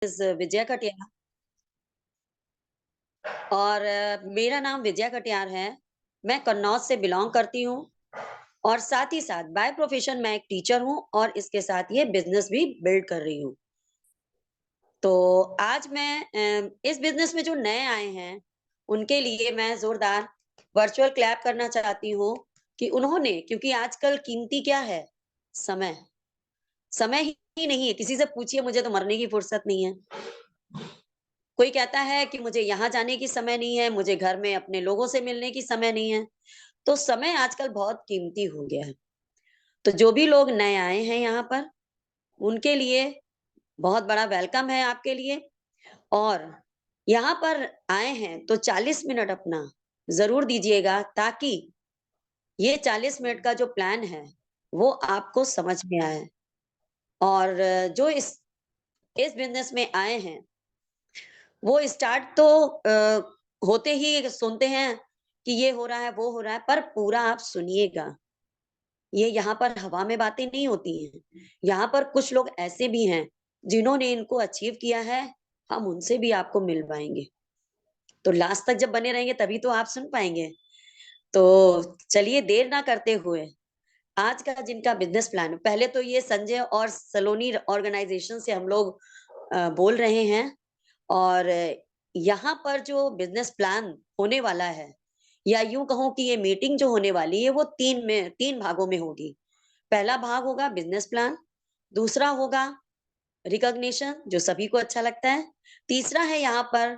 विजया कटियार और मेरा नाम विजया कटियार है। मैं कन्नौज से बिलॉन्ग करती हूँ और साथ ही साथ बाय प्रोफेशन मैं एक टीचर हूँ और इसके साथ ये बिज़नेस भी बिल्ड कर रही हूँ। तो आज मैं इस बिज़नेस में जो नए आए हैं, उनके लिए मैं ज़ोरदार वर्चुअल क्लैप करना चाहती हूँ कि उन्होंने क्योंकि आजकल कीमती क्या है? समय। समय ही नहीं है, किसी से पूछिए मुझे तो मरने की फुर्सत नहीं है। कोई कहता है कि मुझे यहाँ जाने की समय नहीं है, मुझे घर में अपने लोगों से मिलने की समय नहीं है। तो समय आजकल बहुत कीमती हो गया है। तो जो भी लोग नए आए हैं यहाँ पर, उनके लिए बहुत बड़ा वेलकम है आपके लिए और यहाँ पर आए हैं तो 40 मिनट अपना ज़रूर दीजिएगा ताकि ये 40 मिनट का जो प्लान है, वो आपको समझ में आए और जो इस बिज़नेस में आए हैं वो स्टार्ट तो होते ही सुनते हैं कि ये हो रहा है, वो हो रहा है, पर पूरा आप सुनिएगा। ये यहाँ पर हवा में बातें नहीं होती हैं। यहाँ पर कुछ लोग ऐसे भी हैं, जिन्होंने इनको अचीव किया है, हम उनसे भी आपको मिलवाएँगे। तो लास्ट तक जब बने रहेंगे तभी तो आप सुन पाएँगे। तो चलिए देर ना करते हुए, आज का जिनका बिज़नेस प्लान पहले तो ये संजय और सलोनी ऑर्गनाइज़ेशन से हम लोग बोल रहे हैं और यहाँ पर जो बिज़नेस प्लान होने वाला है या यूँ कहूँ कि ये मीटिंग जो होने वाली है वो 3 भागों में होगी। पहला भाग होगा बिज़नेस प्लान, दूसरा होगा रिकॉग्निशन जो सभी को अच्छा लगता है, तीसरा है यहाँ पर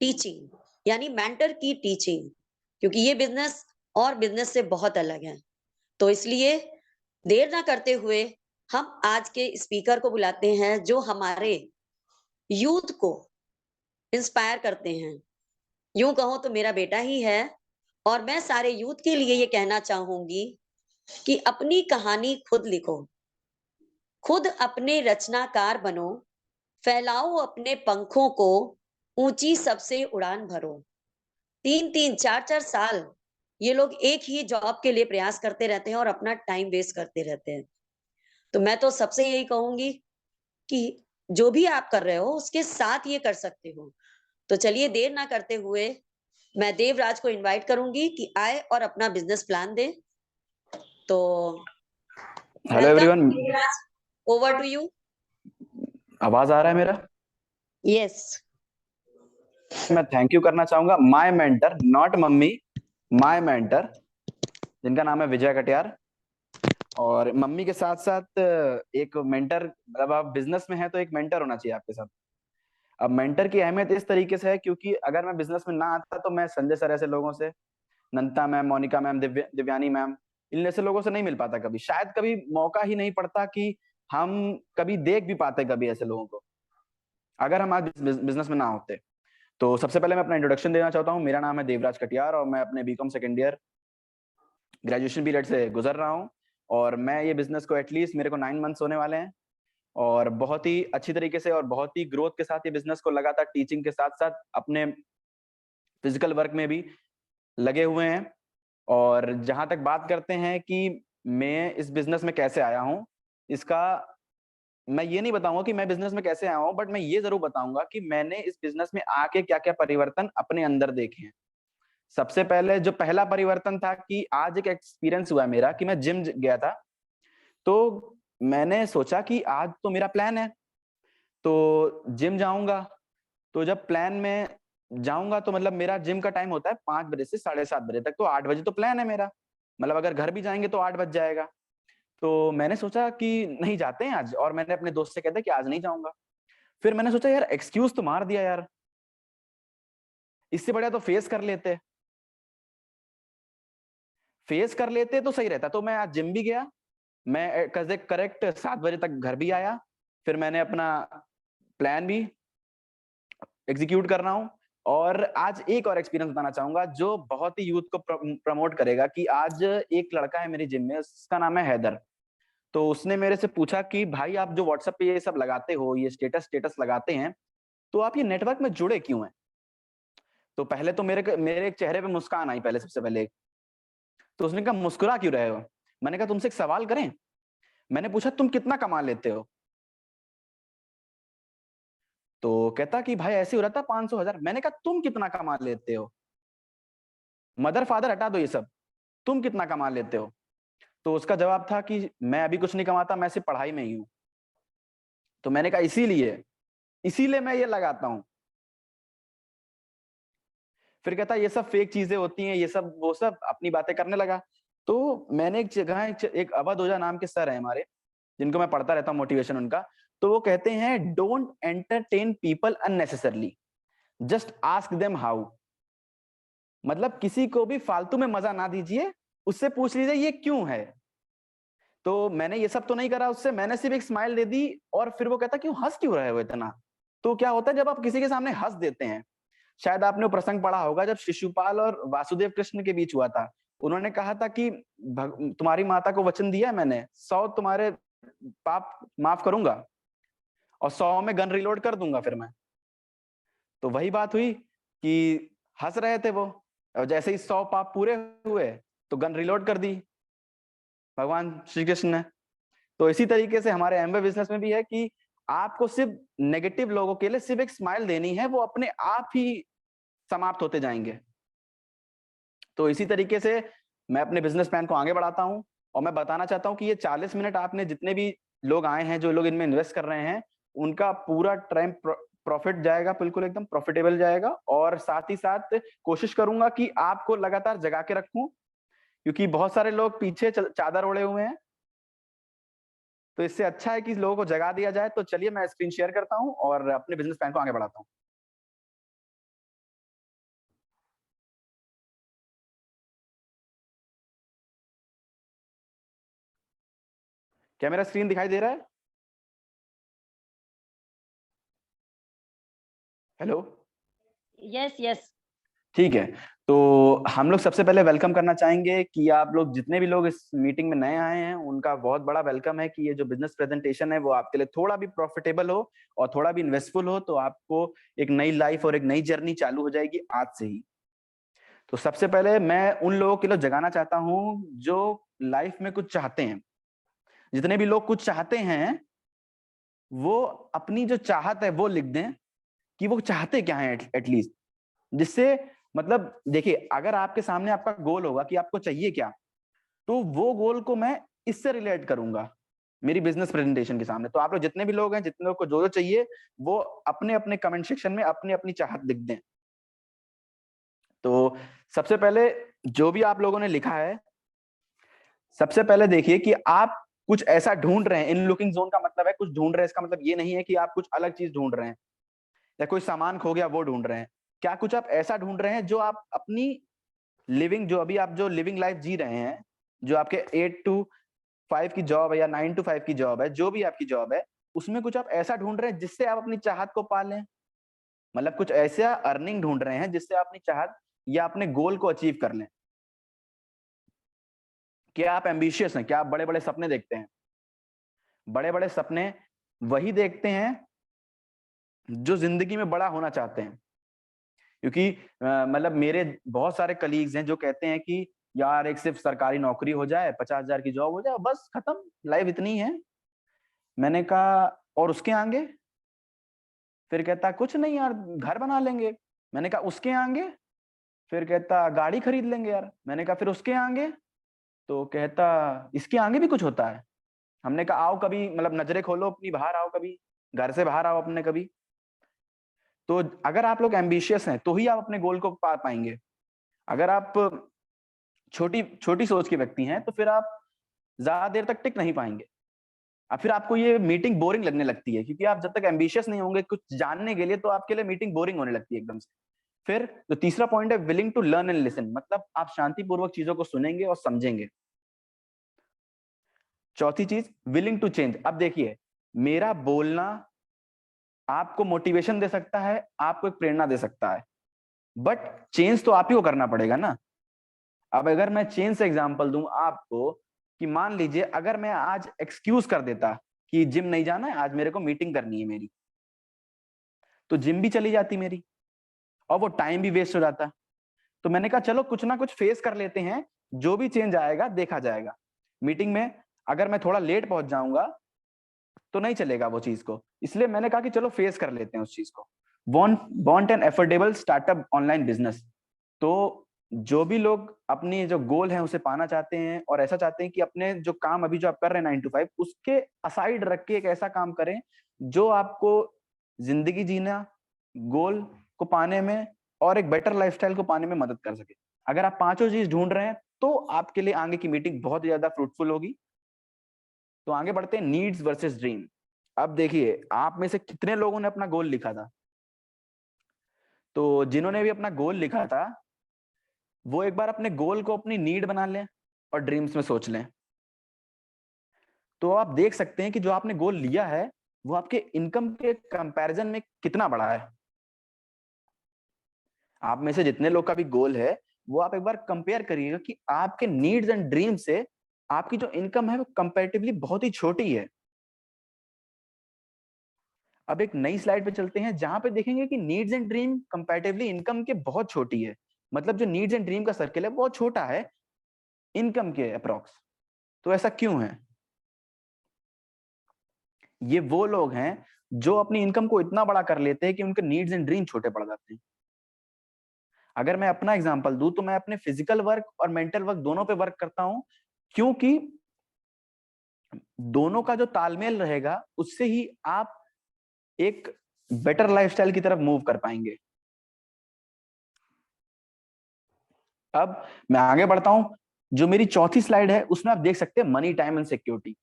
टीचिंग यानी मेंटर की टीचिंग क्योंकि ये बिज़नेस और बिज़नेस से बहुत अलग है। तो इसलिए देर ना करते हुए हम आज के स्पीकर को बुलाते हैं जो हमारे यूथ को इंस्पायर करते हैं। यूँ कहूँ तो मेरा बेटा ही है और मैं सारे यूथ के लिए ये कहना चाहूँगी कि अपनी कहानी खुद लिखो, खुद अपने रचनाकार बनो, फैलाओ अपने पंखों को, ऊँची सबसे उड़ान भरो। 3-3 4-4 साल ये लोग एक ही जॉब के लिए प्रयास करते रहते हैं और अपना टाइम वेस्ट करते रहते हैं। तो मैं तो सबसे यही कहूँगी कि जो भी आप कर रहे हो उसके साथ ये कर सकते हो। तो चलिए देर ना करते हुए मैं देवराज को इनवाइट करूँगी कि आए और अपना बिज़नेस प्लान दें। तो hello welcome everyone. Devraj, over to you. आवाज आ रहा है मेरा? यस। मैं थैंक यू करना चाहूंगा my mentor, not mummy, my mentor, जिनका नाम है विजय कटियार। और मम्मी के साथ साथ एक मेंटर, मतलब आप बिजनेस में हैं तो एक मेंटर होना चाहिए आपके साथ। अब मेंटर की अहमियत इस तरीके से है क्योंकि अगर मैं बिजनेस में ना आता तो मैं संजय सर ऐसे लोगों से, Nanta ma'am, Monika ma'am, Divyani ma'am, इन जैसे लोगों से नहीं मिल पाता। कभी शायद कभी मौका ही नहीं पड़ता कि हम कभी देख भी पाते कभी ऐसे लोगों को, अगर हम आज बिजनेस में ना होते। तो सबसे पहले मैं अपना इंट्रोडक्शन देना चाहता हूँ। मेरा नाम है देवराज कटियार और मैं अपने BCom second year graduation period से गुजर रहा हूँ। और मैं ये बिजनेस को एटलीस्ट मेरे को 9 मंथ्स होने वाले हैं और बहुत ही अच्छी तरीके से और बहुत ही ग्रोथ के साथ ये बिजनेस को लगातार टीचिंग के साथ साथ अपने फिजिकल वर्क में भी लगे हुए हैं। और जहां तक बात करते हैं कि मैं इस बिजनेस में कैसे आया हूँ, इसका मैं ये नहीं बताऊंगा कि मैं बिजनेस में कैसे आया हूँ, बट मैं ये जरूर बताऊंगा कि मैंने इस बिजनेस में आके क्या क्या परिवर्तन अपने अंदर देखे हैं। सबसे पहले जो पहला परिवर्तन था कि आज एक एक्सपीरियंस हुआ मेरा कि मैं जिम गया था। तो मैंने सोचा कि आज तो मेरा प्लान है तो जिम जाऊंगा। तो जब प्लान में जाऊंगा तो मतलब मेरा जिम का टाइम होता है 5 बजे से 7:30 बजे तक, तो 8 बजे तो प्लान है मेरा। मतलब अगर घर भी जाएंगे तो 8 बज जाएगा। तो मैंने सोचा कि नहीं जाते हैं आज, और मैंने अपने दोस्त से कहता कि आज नहीं जाऊंगा। फिर मैंने सोचा यार एक्सक्यूज तो मार दिया यार, इससे बढ़िया तो फेस कर लेते तो सही रहता। तो मैं आज जिम भी गया, मैं करेक्ट 7 बजे तक घर भी आया। फिर मैंने अपना प्लान भी एग्जीक्यूट कर रहा हूँ। और आज एक और एक्सपीरियंस बताना चाहूंगा जो बहुत ही यूथ को प्रमोट करेगा कि आज एक लड़का है मेरी जिम में, उसका नाम है हैदर। तो उसने मेरे से पूछा कि भाई आप जो व्हाट्सएप पे ये सब लगाते हो, ये स्टेटस स्टेटस लगाते हैं, तो आप ये नेटवर्क में जुड़े क्यों हैं? तो पहले तो मेरे चेहरे पे मुस्कान आई पहले, सबसे पहले। तो उसने कहा मुस्कुरा क्यों रहे हो? मैंने कहा तुमसे एक सवाल करें? मैंने पूछा तुम कितना कमा लेते हो? तो कहता कि भाई ऐसे हो रहा था 500,000। मैंने कहा तुम कितना कमा लेते हो, मदर फादर हटा दो ये सब, तुम कितना कमा लेते हो? तो उसका जवाब था कि मैं अभी कुछ नहीं कमाता, मैं सिर्फ पढ़ाई में ही हूं। तो मैंने कहा इसीलिए इसीलिए मैं ये लगाता हूं। फिर कहता ये सब फेक चीजें होती हैं, ये सब वो सब अपनी बातें करने लगा। तो मैंने एक जगह एक अवध ओझा नाम के सर है हमारे, जिनको मैं पढ़ता रहता हूँ मोटिवेशन उनका। तो वो कहते हैं don't entertain people unnecessarily, just ask them how. मतलब किसी को भी फालतू में मजा ना दीजिए, उससे पूछ लीजिए ये क्यों है। तो मैंने ये सब तो नहीं करा उससे, मैंने सिर्फ एक स्माइल दे दी। और फिर वो कहता क्यों हंस क्यों रहे हो इतना? तो क्या होता है जब आप किसी के सामने हंस देते हैं, शायद आपने वो प्रसंग पढ़ा होगा जब शिशुपाल और वासुदेव कृष्ण के बीच हुआ था। उन्होंने कहा था कि तुम्हारी माता को वचन दिया है मैंने, 100 तुम्हारे पाप माफ करूंगा और 100 में गन रिलोड कर दूंगा फिर मैं। तो वही बात हुई कि हंस रहे थे वो, और जैसे ही 100 पाप पूरे हुए तो गन रिलोड कर दी भगवान श्री कृष्ण ने। तो इसी तरीके से हमारे एमवे बिजनेस में भी है कि आपको सिर्फ नेगेटिव लोगों के लिए सिर्फ एक स्माइल देनी है, वो अपने आप ही समाप्त होते जाएंगे। तो इसी तरीके से मैं अपने बिजनेस प्लान को आगे बढ़ाता हूं। और मैं बताना चाहता हूं कि ये 40 मिनट आपने जितने भी लोग आए हैं, जो लोग इनमें इन्वेस्ट कर रहे हैं, उनका पूरा टाइम प्रॉफिट जाएगा, बिल्कुल एकदम प्रॉफिटेबल जाएगा। और साथ ही साथ कोशिश करूंगा कि आपको लगातार जगा के रखूं, क्योंकि बहुत सारे लोग पीछे चादर ओढ़े हुए हैं। तो इससे अच्छा है कि लोगों को जगा दिया जाए। तो चलिए मैं स्क्रीन शेयर करता हूं और अपने बिजनेस प्लान को आगे बढ़ाता हूं। क्या मेरा स्क्रीन दिखाई दे रहा है? हेलो? Yes yes. ठीक है। तो हम लोग सबसे पहले वेलकम करना चाहेंगे कि आप लोग जितने भी लोग इस मीटिंग में नए आए हैं, उनका बहुत बड़ा वेलकम है कि ये जो बिजनेस प्रेजेंटेशन है वो आपके लिए थोड़ा भी प्रॉफिटेबल हो और थोड़ा भी इन्वेस्टफुल हो, तो आपको एक नई लाइफ और एक नई जर्नी चालू हो जाएगी आज से ही। तो सबसे पहले मैं उन लोगों के लिए जगाना चाहता हूं जो लाइफ में कुछ चाहते हैं। जितने भी लोग कुछ चाहते हैं, वो अपनी जो चाहत है वो लिख दें कि वो चाहते क्या है एटलीस्ट। जिससे मतलब देखिए, अगर आपके सामने आपका गोल होगा कि आपको चाहिए क्या, तो वो गोल को मैं इससे रिलेट करूंगा मेरी बिजनेस प्रेजेंटेशन के सामने। तो आप लोग जितने भी लोग हैं, जितने लोग को जो जो चाहिए, वो अपने अपने कमेंट सेक्शन में अपनी अपनी चाहत लिख दें। तो सबसे पहले जो भी आप लोगों ने लिखा है, सबसे पहले देखिए कि आप कुछ ऐसा ढूंढ रहे हैं। इन लुकिंग जोन का मतलब है कुछ ढूंढ रहे हैं। इसका मतलब ये नहीं है कि आप कुछ अलग चीज ढूंढ रहे हैं या कोई सामान खो गया वो ढूंढ रहे हैं। क्या कुछ आप ऐसा ढूंढ रहे हैं जो आप अपनी लिविंग, जो अभी आप जो लिविंग लाइफ जी रहे हैं, जो आपके 8 to 5 की जॉब है या 9 to 5 की जॉब है, जो भी आपकी जॉब है, उसमें कुछ आप ऐसा ढूंढ रहे हैं जिससे आप अपनी चाहत को पा लें। मतलब कुछ ऐसा अर्निंग ढूंढ रहे हैं जिससे आप अपनी चाहत या अपने गोल को अचीव कर लें। क्या आप एम्बिशियस हैं? क्या आप बड़े बड़े सपने देखते हैं? बड़े बड़े सपने वही देखते हैं जो जिंदगी में बड़ा होना चाहते हैं। क्योंकि मतलब मेरे बहुत सारे कलीग्स हैं जो कहते हैं कि यार एक सिर्फ सरकारी नौकरी हो जाए, 50,000 की जॉब हो जाए, बस खत्म, लाइफ इतनी है। मैंने कहा और उसके आगे? फिर कहता कुछ नहीं यार, घर बना लेंगे। मैंने कहा उसके आगे? फिर कहता गाड़ी खरीद लेंगे यार। मैंने कहा फिर उसके आगे? तो कहता इसके आगे भी कुछ होता है। हमने कहा आओ कभी, मतलब नजरें खोलो अपनी, बाहर आओ कभी, घर से बाहर आओ अपने कभी। तो अगर आप लोग एम्बिशियस हैं तो ही आप अपने गोल को पा पाएंगे। अगर आप छोटी छोटी सोच के व्यक्ति हैं तो फिर आप ज्यादा देर तक टिक नहीं पाएंगे। अब फिर आपको ये मीटिंग बोरिंग लगने लगती है, क्योंकि आप जब तक एम्बिशियस नहीं होंगे कुछ जानने के लिए, तो आपके लिए मीटिंग बोरिंग होने लगती है एकदम से। फिर जो तीसरा पॉइंट है, willing to learn and listen, मतलब आप शांतिपूर्वक चीजों को सुनेंगे और समझेंगे। चौथी चीज, विलिंग टू चेंज। अब देखिए, मेरा बोलना आपको मोटिवेशन दे सकता है, आपको एक प्रेरणा दे सकता है, बट चेंज तो आप ही को करना पड़ेगा ना। अब अगर मैं चेंज से एग्जांपल दूं आपको, कि मान लीजिए अगर मैं आज एक्सक्यूज कर देता कि जिम नहीं जाना है आज, मेरे को मीटिंग करनी है मेरी, तो जिम भी चली जाती मेरी और वो टाइम भी वेस्ट हो जाता। तो मैंने कहा चलो कुछ ना कुछ फेस कर लेते हैं, जो भी चेंज आएगा देखा जाएगा। मीटिंग में अगर मैं थोड़ा लेट पहुंच जाऊंगा तो नहीं चलेगा वो चीज को, इसलिए मैंने कहा कि चलो फेस कर लेते हैं उस चीज को। Want an affordable startup online business. तो जो भी लोग अपनी जो गोल है उसे पाना चाहते हैं और ऐसा चाहते हैं कि अपने जो काम अभी जो आप कर रहे हैं 9 to 5 उसके असाइड रख के एक ऐसा काम करें जो आपको जिंदगी जीना, गोल को पाने में और एक बेटर लाइफस्टाइल को पाने में मदद कर सके। अगर आप पांचों चीज ढूंढ रहे हैं तो आपके लिए आगे की मीटिंग बहुत ज्यादा फ्रूटफुल होगी। तो आगे बढ़ते हैं, नीड्स वर्सेस ड्रीम। अब देखिए आप में से कितने लोगों ने अपना गोल लिखा था। तो जिन्होंने भी अपना गोल लिखा था वो एक बार अपने गोल को अपनी नीड बना लें और ड्रीम्स में सोच लें। तो आप देख सकते हैं कि जो आपने गोल लिया है वो आपके इनकम के कंपैरिजन में कितना बड़ा है। आप में से जितने लोग का भी गोल है वो आप एक बार कंपेयर करिएगा कि आपके नीड्स एंड ड्रीम से आपकी जो इनकम है वो कंपैरेटिवली बहुत ही छोटी है। अब एक नई स्लाइड पे चलते हैं जहां पे देखेंगे कि needs and dream comparatively income के बहुत छोटी है। मतलब जो नीड्स एंड ड्रीम का सर्कल है बहुत छोटा है इनकम के अप्रॉक्स। तो ऐसा क्यों है? ये वो लोग हैं जो अपनी इनकम को इतना बड़ा कर लेते हैं कि उनके नीड्स एंड ड्रीम छोटे पड़ जाते हैं। अगर मैं अपना एग्जांपल दूं तो मैं अपने फिजिकल वर्क और मेंटल वर्क दोनों पे वर्क करता हूं, क्योंकि दोनों का जो तालमेल रहेगा उससे ही आप एक बेटर लाइफस्टाइल की तरफ मूव कर पाएंगे। अब मैं आगे बढ़ता हूं, जो मेरी चौथी स्लाइड है उसमें आप देख सकते हैं मनी टाइम एंड सिक्योरिटी।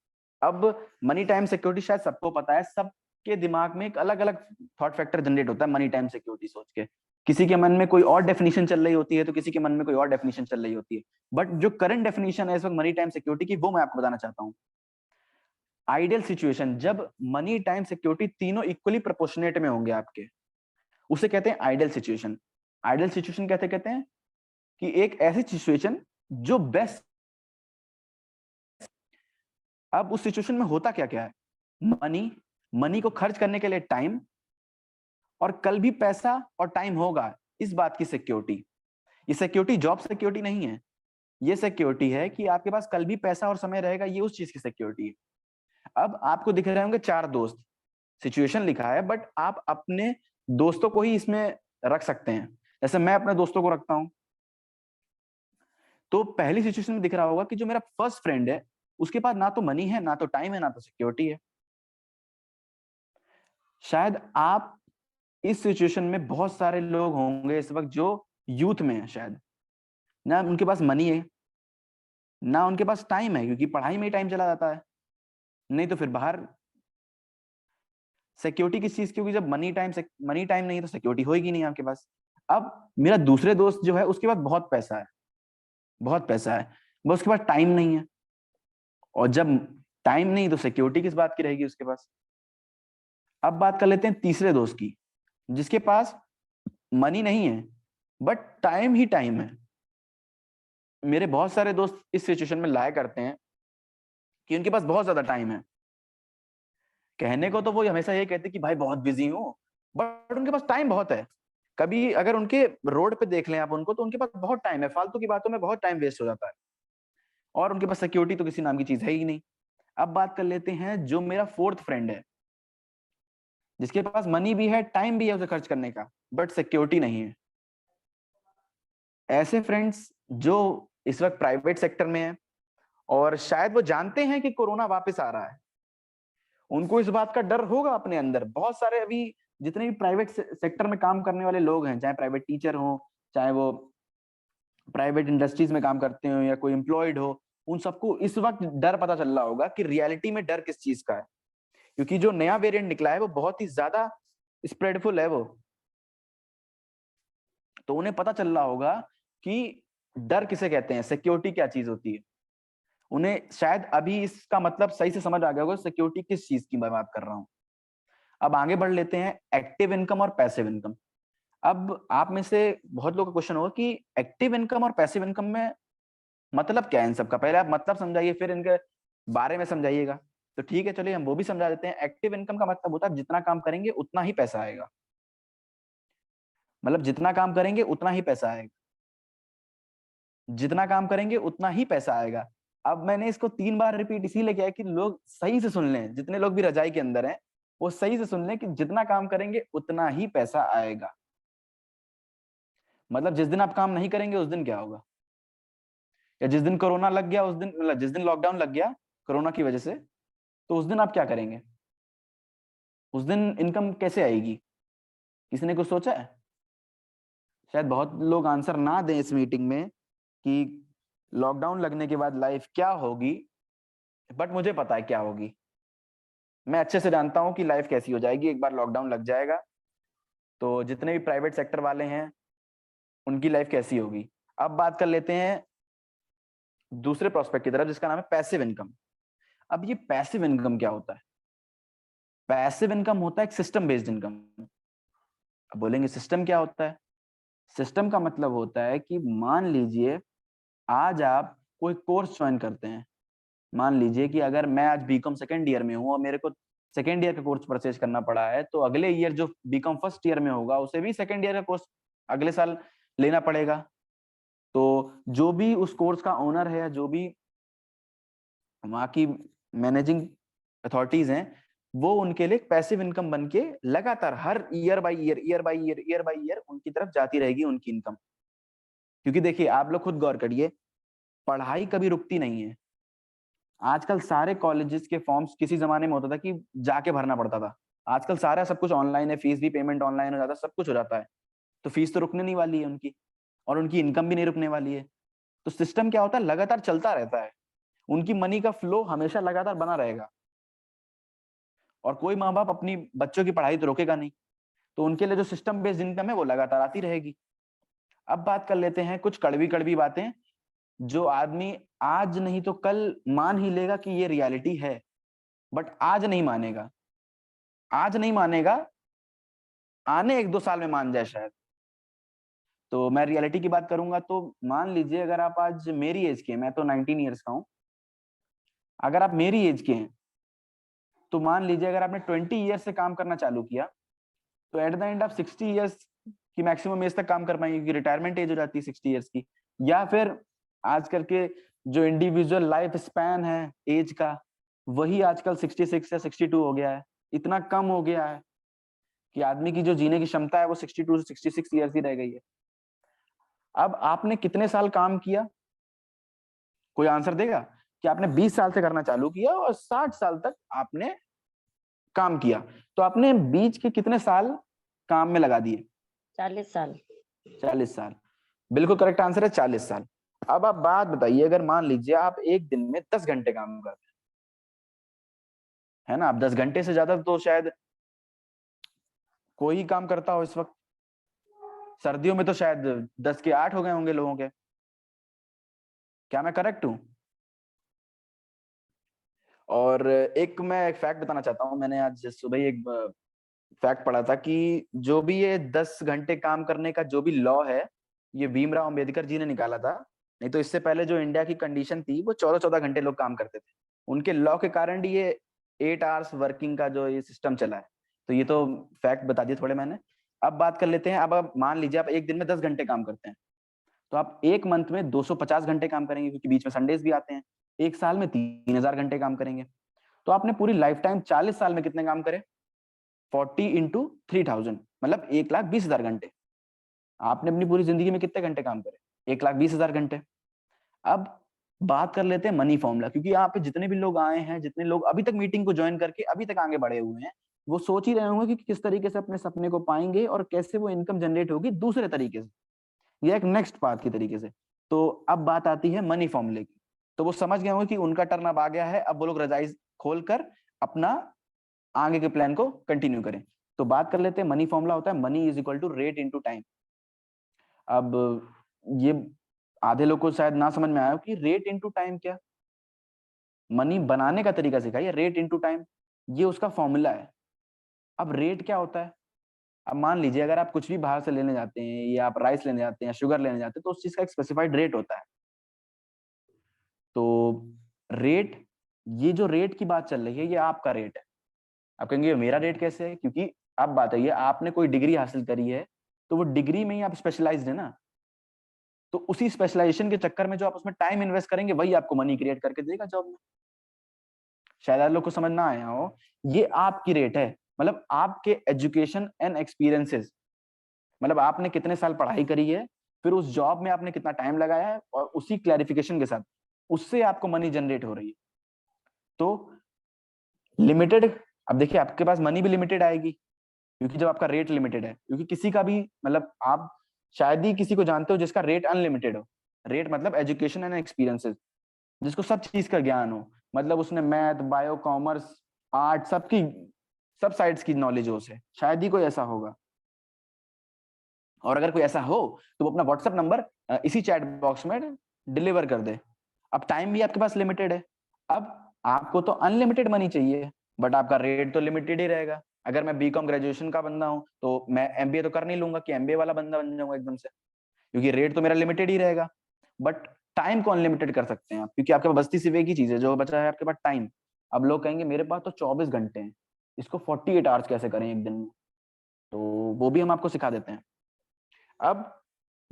अब मनी टाइम सिक्योरिटी शायद सबको पता है, सबके दिमाग में एक अलग अलग थॉट फैक्टर जनरेट होता है मनी टाइम सिक्योरिटी सोच के। किसी के मन में कोई और डेफिनेशन चल रही होती है तो किसी के मन में कोई और डेफिनेशन चल रही होती है। बट जो करंट डेफिनेशन है इस वक्त मनी टाइम सिक्योरिटी की वो मैं आपको बताना चाहता हूँ। आइडियल सिचुएशन जब मनी टाइम सिक्योरिटी तीनों इक्वली प्रोपोर्शनेट में होंगे आपके, उसे कहते हैं आइडियल सिचुएशन। आइडियल सिचुएशन कहते कहते हैं कि एक ऐसी सिचुएशन जो बेस्ट। अब उस सिचुएशन में होता क्या क्या है, मनी, मनी को खर्च करने के लिए टाइम, और कल भी पैसा और टाइम होगा इस बात की सिक्योरिटी। ये सिक्योरिटी जॉब सिक्योरिटी नहीं है, ये सिक्योरिटी है कि आपके पास कल भी पैसा और समय रहेगा, ये उस चीज की सिक्योरिटी है। अब आपको दिख रहे होंगे 4 दोस्त, सिचुएशन लिखा है बट आप अपने दोस्तों को ही इसमें रख सकते हैं। जैसे मैं अपने दोस्तों को रखता हूं, तो पहली सिचुएशन में दिख रहा होगा कि जो मेरा फर्स्ट फ्रेंड है उसके पास ना तो मनी है, ना तो टाइम है, ना तो सिक्योरिटी है। शायद आप इस सिचुएशन में बहुत सारे लोग होंगे इस वक्त जो यूथ में है, शायद ना उनके पास मनी है ना उनके पास टाइम है, क्योंकि पढ़ाई में ही टाइम चला जाता है, नहीं तो फिर बाहर। सिक्योरिटी किस चीज की होगी जब मनी टाइम नहीं तो सिक्योरिटी होगी नहीं आपके पास। अब मेरा दूसरे दोस्त जो है उसके पास बहुत पैसा है, बहुत पैसा है, बस उसके पास टाइम नहीं है। और जब टाइम नहीं तो सिक्योरिटी किस बात की रहेगी उसके पास। अब बात कर लेते हैं तीसरे दोस्त की, जिसके पास मनी नहीं है बट टाइम ही टाइम है। मेरे बहुत सारे दोस्त इस सिचुएशन में लाया करते हैं कि उनके पास बहुत ज्यादा टाइम है। कहने को तो वो हमेशा ये कहते कि भाई बहुत बिजी हूँ, बट उनके पास टाइम बहुत है। कभी अगर उनके रोड पे देख लें आप उनको तो उनके पास बहुत टाइम है, फालतू की बातों में बहुत टाइम वेस्ट हो जाता है, और उनके पास सिक्योरिटी तो किसी नाम की चीज है ही नहीं। अब बात कर लेते हैं जो मेरा फोर्थ फ्रेंड है, जिसके पास मनी भी है, टाइम भी है उसे खर्च करने का, बट सिक्योरिटी नहीं है। ऐसे फ्रेंड्स जो इस वक्त प्राइवेट सेक्टर में है और शायद वो जानते हैं कि कोरोना वापस आ रहा है, उनको इस बात का डर होगा अपने अंदर। बहुत सारे अभी जितने भी प्राइवेट सेक्टर में काम करने वाले लोग हैं, चाहे प्राइवेट टीचर हो, चाहे वो प्राइवेट इंडस्ट्रीज में काम करते हो या कोई एम्प्लॉयड हो, उन सबको इस वक्त डर पता चल रहा होगा कि रियलिटी में डर किस चीज का है। क्योंकि जो नया वेरिएंट निकला है वो बहुत ही ज्यादा स्प्रेडफुल है वो, तो उन्हें पता चल रहा होगा कि डर किसे कहते हैं, सिक्योरिटी क्या चीज होती है। उन्हें शायद अभी इसका मतलब सही से समझ आ गया होगा सिक्योरिटी किस चीज की मैं बात कर रहा हूं। अब आगे बढ़ लेते हैं, एक्टिव इनकम और पैसिव इनकम। अब आप में से बहुत लोगों का क्वेश्चन होगा कि एक्टिव इनकम और पैसिव इनकम में मतलब क्या है इन सबका। पहले आप मतलब समझाइए फिर इनके बारे में समझाइएगा। तो ठीक है, चलिए हम वो भी समझा देते हैं। एक्टिव इनकम का मतलब होता है जितना काम करेंगे उतना ही पैसा आएगा, मतलब जितना काम करेंगे उतना ही पैसा आएगा, जितना काम करेंगे उतना ही पैसा आएगा। अब मैंने इसको 3 बार रिपीट इसीलिए किया है कि लोग सही से सुन लें, जितने लोग भी रजाई के अंदर हैं। वो सही से सुन लें कि जितना काम करेंगे उतना ही पैसा आएगा। मतलब जिस दिन आप काम नहीं करेंगे उस दिन क्या होगा, या जिस दिन कोरोना लग गया उस दिन, मतलब जिस दिन लॉकडाउन लग गया कोरोना की वजह से, तो उस दिन आप क्या करेंगे, उस दिन इनकम कैसे आएगी? किसी ने कुछ सोचा है? शायद बहुत लोग आंसर ना दें इस मीटिंग में कि लॉकडाउन लगने के बाद लाइफ क्या होगी, बट मुझे पता है क्या होगी। मैं अच्छे से जानता हूं कि लाइफ कैसी हो जाएगी एक बार लॉकडाउन लग जाएगा। तो जितने भी प्राइवेट सेक्टर वाले हैं उनकी लाइफ कैसी होगी। अब बात कर लेते हैं दूसरे प्रोस्पेक्ट की तरफ, जिसका नाम है पैसिव इनकम। अब ये पैसिव इनकम क्या होता है? पैसिव इनकम होता है एक सिस्टम बेस्ड इनकम। अब बोलेंगे सिस्टम क्या होता है? सिस्टम का मतलब होता है कि मान लीजिए आज आप कोई कोर्स ज्वाइन करते हैं। मान लीजिए कि अगर मैं आज बीकॉम सेकेंड ईयर में हूं और मेरे को सेकेंड ईयर का कोर्स परचेज करना पड़ा है, तो अगले ईयर जो बीकॉम फर्स्ट ईयर में होगा उसे भी सेकेंड ईयर का कोर्स अगले साल लेना पड़ेगा। तो जो भी उस कोर्स का ओनर है, जो भी वहाँ की मैनेजिंग अथॉरिटीज हैं, वो उनके लिए पैसिव इनकम बन के लगातार हर year by year, year by year, year by year उनकी तरफ जाती रहेगी उनकी इनकम। क्योंकि देखिए आप लोग खुद गौर करिए, पढ़ाई कभी रुकती नहीं है। आजकल सारे कॉलेजेस के फॉर्म्स, किसी जमाने में होता था कि जाके भरना पड़ता था, आजकल सारा सब कुछ ऑनलाइन है, फीस भी पेमेंट ऑनलाइन हो जाता है, सब कुछ हो जाता है। तो फीस तो रुकने नहीं वाली है उनकी, और उनकी इनकम भी नहीं रुकने वाली है। तो सिस्टम क्या होता है, लगातार चलता रहता है, उनकी मनी का फ्लो हमेशा लगातार बना रहेगा। और कोई माँ बाप अपनी बच्चों की पढ़ाई तो रोकेगा नहीं, तो उनके लिए जो सिस्टम बेस्ड इनकम है वो लगातार आती रहेगी। अब बात कर लेते हैं कुछ कड़वी कड़वी बातें, जो आदमी आज नहीं तो कल मान ही लेगा कि ये रियलिटी है, बट आज नहीं मानेगा। आज नहीं मानेगा, आने एक दो साल में मान जाए शायद। तो मैं रियलिटी की बात करूंगा, तो मान लीजिए अगर आप आज मेरी एज के हैं, मैं तो 19 ईयर्स का हूं, अगर आप मेरी एज के हैं तो मान लीजिए अगर आपने 20 ईयर्स से काम करना चालू किया, तो एट द एंड आप 60 ईयर्स की मैक्सिमम एज तक काम कर पाएंगे, क्योंकि रिटायरमेंट एज हो जाती है 60 ईयर्स की। या फिर आज करके जो इंडिविजुअल लाइफ स्पैन है एज का, वही आजकल 66 या 62 हो गया है। इतना कम हो गया है कि आदमी की जो जीने की क्षमता है वो 62 से 66 ईयर्स ही रह गई है। अब आपने कितने साल काम किया, कोई आंसर देगा? कि आपने 20 साल से करना चालू किया और 60 साल तक आपने काम किया, तो आपने बीच के कितने साल काम में लगा दिए? 40 साल। 40 साल। बिल्कुल करेक्ट आंसर है 40 साल। अब आप बात बताइए, अगर मान लीजिए आप एक दिन में 10 घंटे काम करते हैं, है ना, आप 10 घंटे से ज्यादा तो शायद कोई ही काम करता हो इस वक्त। सर्दियों में तो शायद 10 के 8 हो गए होंगे लोगों के। क्या मैं करेक्ट हूं? और एक मैं एक फैक्ट बताना चाहता हूं, मैंने आज सुबह ही एक फैक्ट पढ़ा था कि जो भी ये 10 घंटे काम करने का जो भी लॉ है, ये भीमराव अंबेडकर जी ने निकाला था। नहीं तो इससे पहले जो इंडिया की कंडीशन थी वो 14-14 घंटे लोग काम करते थे। उनके लॉ के कारण ये 8 आवर्स वर्किंग का जो ये सिस्टम चला है। तो ये तो फैक्ट बता दिए थोड़े मैंने। अब बात कर लेते हैं, अब आप मान लीजिए आप एक दिन में 10 घंटे काम करते हैं, तो आप एक मंथ में 250 घंटे काम करेंगे, क्योंकि बीच में संडेज भी आते हैं। एक साल में 3000 घंटे काम करेंगे। तो आपने पूरी लाइफ टाइम 40 साल में कितने काम करे? 40 इंटू 3000, मतलब 1,20,000 घंटे। आपने अपनी पूरी जिंदगी में कितने घंटे काम करे? 1,20,000 घंटे। अब बात कर लेते हैं मनी फॉर्मूला, क्योंकि यहाँ पे जितने भी लोग आए हैं, जितने लोग अभी तक मीटिंग को ज्वाइन करके अभी तक आगे बढ़े हुए हैं, वो सोच ही रहे होंगे कि किस तरीके से अपने सपने को पाएंगे और कैसे वो इनकम जनरेट होगी दूसरे तरीके से, या एक नेक्स्ट पाथ की तरीके से। तो अब बात आती है मनी फॉर्मूले की। तो वो समझ गए होंगे कि उनका टर्न अब आ गया है, अब वो लोग रजाई खोलकर अपना आगे के प्लान को कंटिन्यू करें। तो बात कर लेते हैं, मनी फॉर्मूला होता है money is equal to rate into time. अब ये आधे लोग को शायद ना समझ में आया हो कि रेट इनटू टाइम क्या, मनी बनाने का तरीका सिखाइए। रेट इनटू टाइम ये उसका फॉर्मूला है। अब रेट क्या होता है? अब मान लीजिए अगर आप कुछ भी बाहर से लेने जाते हैं, या आप राइस लेने जाते हैं, शुगर लेने जाते हैं, तो उस चीज का एक स्पेसिफाइड रेट होता है। तो रेट, ये जो रेट की बात चल रही है, ये आपका रेट है। आप कहेंगे मेरा रेट कैसे है? क्योंकि अब बात है, ये आपने कोई डिग्री हासिल करी है, तो वो डिग्री में ही आप स्पेशलाइज्ड है ना। तो उसी स्पेशलाइजेशन के चक्कर में जो आप उसमें टाइम इन्वेस्ट करेंगे, वही आपको मनी क्रिएट करके देगा जॉब में। शायद आप लोग को समझ ना आया हो, ये आपकी रेट है। मतलब आपके एजुकेशन एंड एक्सपीरियंसेस, मतलब आपने कितने साल पढ़ाई करी है, फिर उस जॉब में आपने कितना टाइम लगाया है, और उसी क्लैरिफिकेशन के साथ उससे आपको मनी जनरेट हो रही है। तो लिमिटेड, अब देखिए आपके पास मनी भी लिमिटेड आएगी, क्योंकि जब आपका रेट लिमिटेड है, क्योंकि किसी का भी मतलब आप शायद ही किसी को जानते हो जिसका रेट अनलिमिटेड हो। रेट मतलब एजुकेशन एंड एक्सपीरियंसेस, जिसको सब चीज का ज्ञान हो, मतलब उसने मैथ, बायो, कॉमर्स, आर्ट, सबकी सब साइड्स की नॉलेज हो उसे, शायद ही कोई ऐसा होगा। और अगर कोई ऐसा हो तो वो अपना व्हाट्सएप नंबर इसी चैट बॉक्स में डिलीवर कर दे। अब टाइम भी आपके पास लिमिटेड है। अब आपको तो अनलिमिटेड मनी चाहिए, बट आपका रेट तो लिमिटेड ही रहेगा। अगर मैं बीकॉम ग्रेजुएशन का बंदा हूं तो मैं एमबीए तो कर नहीं लूंगा कि एमबीए वाला बंदा बन जाऊंगा एकदम से, क्योंकि रेट तो मेरा लिमिटेड ही रहेगा। बट टाइम को अनलिमिटेड कर सकते हैं आप, क्योंकि आपके पास बस्ती सिर्फ एक ही चीज है जो बचा है आपके पास, टाइम। अब लोग कहेंगे मेरे पास तो 24 घंटे हैं, इसको 48 आवर्स कैसे करें एक दिन में? तो वो भी हम आपको सिखा देते हैं। अब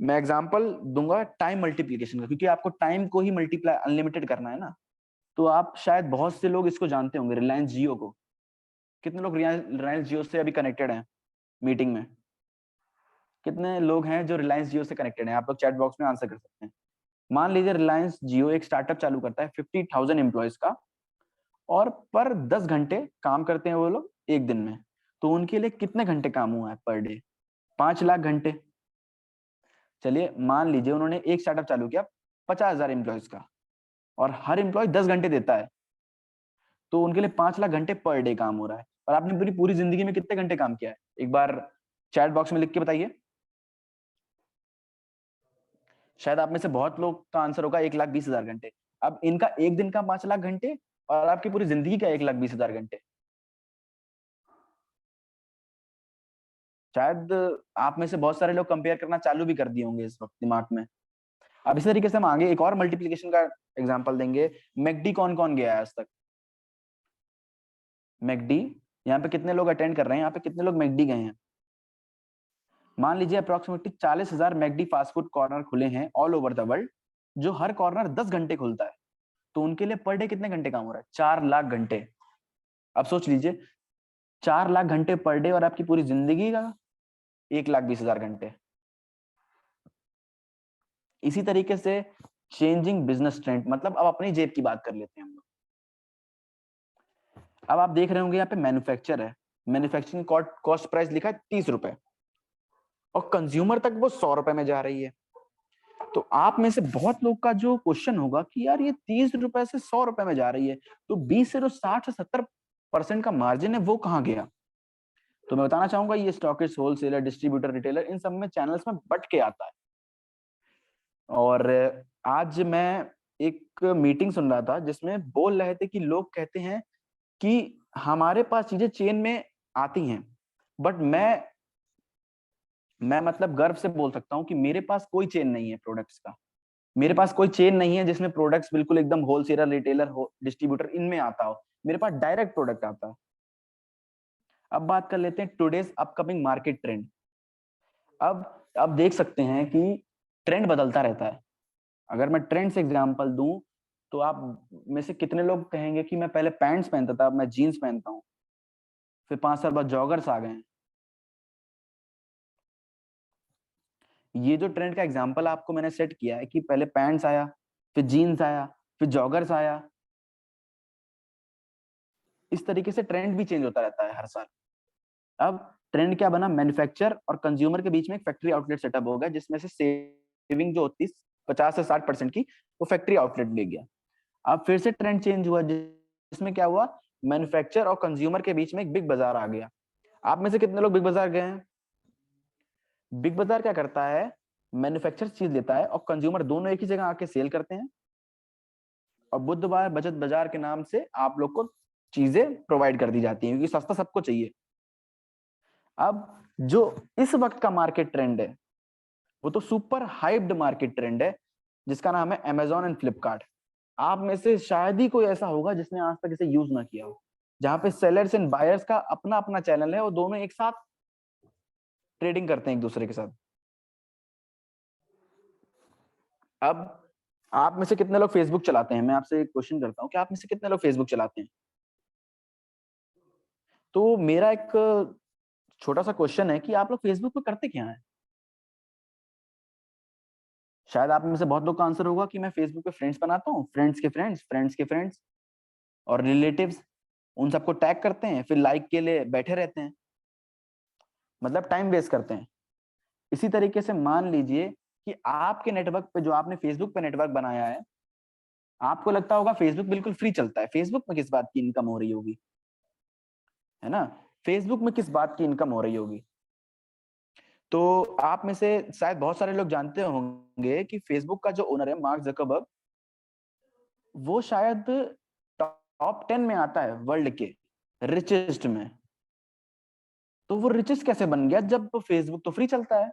मैं एग्जांपल दूंगा टाइम मल्टीप्लिकेशन का, क्योंकि आपको टाइम को ही मल्टीप्लाई अनलिमिटेड करना है ना। तो आप शायद बहुत से लोग इसको जानते होंगे, रिलायंस जियो को। कितने लोग रिलायंस जियो से अभी कनेक्टेड हैं मीटिंग में? कितने लोग हैं जो रिलायंस जियो से कनेक्टेड हैं? आप लोग चैट बॉक्स में आंसर कर सकते हैं। मान लीजिए रिलायंस जियो एक स्टार्टअप चालू करता है 50,000 एम्प्लॉयज का, और पर 10 घंटे काम करते हैं वो लोग एक दिन में। तो उनके लिए कितने घंटे काम हुआ है पर डे? 5 लाख घंटे। चलिए मान लीजिए उन्होंने एक स्टार्टअप चालू किया 50,000 एम्प्लॉयज का, और हर एम्प्लॉय 10 घंटे देता है, तो उनके लिए 5 लाख घंटे पर डे काम हो रहा है। और आपने पूरी पूरी जिंदगी में कितने घंटे काम किया है? एक बार चैट बॉक्स में लिख के बताइए। शायद आप में से बहुत लोग का आंसर होगा 1,20,000 घंटे। अब इनका एक दिन का 5 लाख घंटे, और आपकी पूरी जिंदगी का 1,20,000 घंटे। शायद आप में से बहुत सारे लोग कंपेयर करना चालू भी कर दिए होंगे इस वक्त दिमाग में। अब इसी तरीके से हम आगे एक और मल्टीप्लिकेशन का एग्जांपल देंगे। मैकडी कौन कौन गया है आज तक? मैकडी, यहाँ पे कितने लोग अटेंड कर रहे हैं? यहाँ पे कितने लोग मैकडी गए हैं? मान लीजिए approximately 40,000 McD fast food corner खुले हैं ऑल ओवर द वर्ल्ड, जो हर कॉर्नर 10 घंटे खुलता है। तो उनके लिए पर डे कितने घंटे काम हो रहा है? 4 लाख घंटे। अब सोच लीजिए 4 लाख घंटे पर डे, और आपकी पूरी जिंदगी का 1,20,000 घंटे। इसी तरीके से चेंजिंग बिजनेस ट्रेंड, मतलब अब अपनी जेब की बात कर लेते हैं हम लोग। अब आप देख रहे होंगे यहाँ पे मैन्युफैक्चर है, मैन्युफैक्चरिंग कॉस्ट प्राइस लिखा है 30 रुपए, और कंज्यूमर तक वो 100 रुपए में जा रही है। तो आप में से बहुत लोग का जो क्वेश्चन होगा कि यार ये 30 रुपए से 100 रुपए में जा रही है, तो 20 से जो 60 से 70% का मार्जिन है वो कहाँ गया? तो मैं बताना चाहूंगा ये स्टॉकिस्ट, होलसेलर, डिस्ट्रीब्यूटर, रिटेलर, इन सब में चैनल्स में बट के आता है। और आज मैं एक मीटिंग सुन रहा था जिसमें बोल रहे थे कि लोग कहते हैं कि हमारे पास चीजें चेन में आती हैं, बट मैं मतलब गर्व से बोल सकता हूँ कि मेरे पास कोई चेन नहीं है प्रोडक्ट्स का। मेरे पास कोई चेन नहीं है जिसमें प्रोडक्ट्स बिल्कुल एकदम होलसेलर, रिटेलर हो, डिस्ट्रीब्यूटर इनमें आता हो। मेरे पास डायरेक्ट प्रोडक्ट आता है। अब बात कर लेते हैं टुडेज अपकमिंग मार्केट ट्रेंड। अब देख सकते हैं कि ट्रेंड बदलता रहता है। अगर मैं ट्रेंड से एग्जांपल दूं, तो आप में से कितने लोग कहेंगे कि मैं पहले पैंट्स पहनता था, अब मैं जीन्स पहनता हूँ, फिर 5 साल बाद जॉगर्स आ गए हैं। ये जो ट्रेंड का एग्जांपल आपको मैंने सेट किया है कि पहले पैंट्स आया, फिर जीन्स आया, फिर जॉगर्स आया, इस तरीके से ट्रेंड भी चेंज होता रहता है हर साल। अब ट्रेंड क्या बना? मैन्युफैक्चर और कंज्यूमर के बीच में एक फैक्ट्री आउटलेट सेटअप हो गया, जिसमें से सेविंग जो होती है 50 से 60% की, वो फैक्ट्री आउटलेट ले गया। अब फिर से ट्रेंड चेंज हुआ, जिसमें क्या हुआ? मैन्युफैक्चर और कंज्यूमर के बीच में एक बिग बाजार आ गया। आप में से कितने लोग बिग बाजार गए हैं? बिग बाजार क्या करता है? मैन्युफैक्चर चीज लेता है और कंज्यूमर दोनों एक ही जगह आके सेल करते हैं, और बुधवार बचत बाजार के नाम से आप लोग को चीजें प्रोवाइड कर दी जाती हैं, क्योंकि सस्ता सबको चाहिए। अब जो इस वक्त का मार्केट ट्रेंड है वो तो सुपर हाइप्ड मार्केट ट्रेंड है, जिसका नाम है अमेजोन एंड फ्लिपकार्ट। आप में से शायद ही कोई ऐसा होगा जिसने आज तक इसे यूज ना किया हो, जहां पे सेलर्स एंड बायर्स का अपना अपना चैनल है, वो दोनों एक साथ ट्रेडिंग करते हैं एक दूसरे के साथ। अब आप में से कितने लोग फेसबुक चलाते हैं? मैं आपसे एक क्वेश्चन करता हूँ कि आप में से कितने लोग फेसबुक चलाते हैं? तो मेरा एक छोटा सा क्वेश्चन है कि आप लोग फेसबुक पे करते क्या है? शायद आप में से बहुत लोग का आंसर होगा कि मैं फेसबुक पे फ्रेंड्स बनाता हूँ, फ्रेंड्स के फ्रेंड्स, फ्रेंड्स के फ्रेंड्स और रिलेटिव्स, उन सबको टैग करते हैं, फिर लाइक के लिए बैठे रहते हैं, मतलब टाइम वेस्ट करते हैं। इसी तरीके से मान लीजिए कि आपके नेटवर्क पे, जो आपने फेसबुक पे नेटवर्क बनाया है, आपको लगता होगा फेसबुक बिल्कुल फ्री चलता है, फेसबुक में किस बात की इनकम हो रही होगी, है ना? फेसबुक में किस बात की इनकम हो रही होगी? तो आप में से शायद बहुत सारे लोग जानते होंगे कि फेसबुक का जो ओनर है मार्क जकरबर्ग, वो शायद टॉप 10 में आता है वर्ल्ड के रिचेस्ट में। तो वो रिचेस्ट कैसे बन गया जब फेसबुक तो फ्री चलता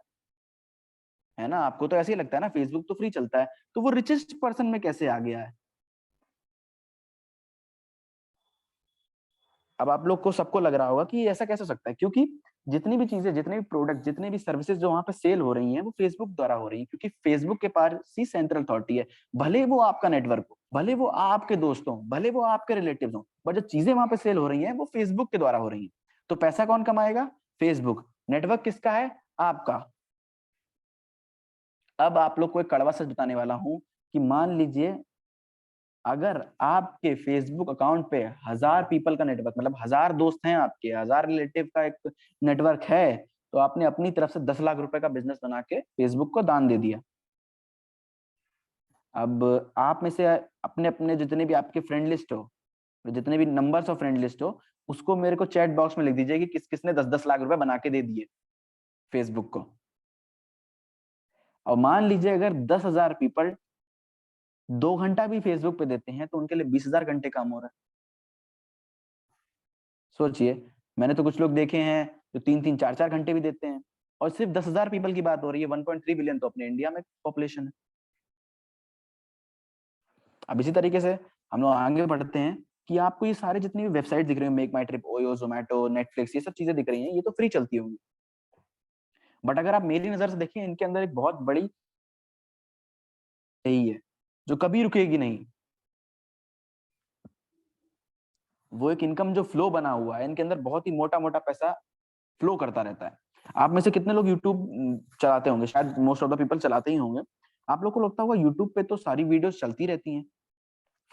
है ना? आपको तो ऐसे ही लगता है ना, फेसबुक तो फ्री चलता है, तो वो रिचेस्ट पर्सन में कैसे आ गया है? अब आप लोग को सबको लग रहा होगा कि ऐसा कैसे हो सकता है, क्योंकि जितनी भी चीजें, जितने भी प्रोडक्ट, जितने भी सर्विसेज जो वहां पे सेल हो रही हैं, वो फेसबुक द्वारा हो रही हैं, क्योंकि फेसबुक के पास ही सेंट्रल अथॉरिटी है। भले वो आपका नेटवर्क हो, भले वो आपके दोस्त हो, भले वो आपके रिलेटिव हो, बट जो चीजें वहां पे सेल हो रही हैं वो फेसबुक के द्वारा हो रही हैं। तो पैसा कौन कमाएगा? फेसबुक। नेटवर्क किसका है? आपका। अब आप लोग को एक कड़वा सच बताने वाला हूं कि मान लीजिए अगर आपके फेसबुक अकाउंट पे 1000 पीपल का नेटवर्क, मतलब 1000 दोस्त हैं आपके, 1000 रिलेटिव का एक नेटवर्क है, तो आपने अपनी तरफ से 10 लाख रुपए का बिजनेस बना के फेसबुक को दान दे दिया। अब आप में से अपने अपने जितने भी आपके फ्रेंड लिस्ट हो, जितने भी नंबर्स ऑफ फ्रेंड लिस्ट हो, उसको मेरे को चैट बॉक्स में लिख दीजिए कि किस किसने 10-10 लाख रुपए बना के दे दिए फेसबुक को। और मान लीजिए अगर 10,000 पीपल 2 घंटा भी फेसबुक पे देते हैं, तो उनके लिए 20,000 घंटे काम हो रहा है। सोचिए, मैंने तो कुछ लोग देखे हैं जो 3-3 4-4 घंटे भी देते हैं, और सिर्फ 10,000 पीपल की बात हो रही है। 1.3 बिलियन तो अपने इंडिया में पॉपुलेशन है। अब इसी तरीके से हम लोग आगे बढ़ते हैं कि आपको ये सारे जितनी भी वेबसाइट दिख रही है, मेक माई ट्रिप, ओयो, जोमेटो, नेटफ्लिक्स, ये सब चीजें दिख रही हैं, ये तो फ्री चलती होंगी। बट अगर आप मेरी नजर से देखें, इनके अंदर एक बहुत बड़ी यही है जो कभी रुकेगी नहीं। वो एक इनकम जो फ्लो बना हुआ है, इनके अंदर बहुत ही मोटा मोटा पैसा फ्लो करता रहता है। आप में से कितने लोग यूट्यूब चलाते होंगे? शायद मोस्ट ऑफ द पीपल चलाते ही होंगे। आप लोग को लगता होगा यूट्यूब पे तो सारी वीडियोस चलती रहती हैं,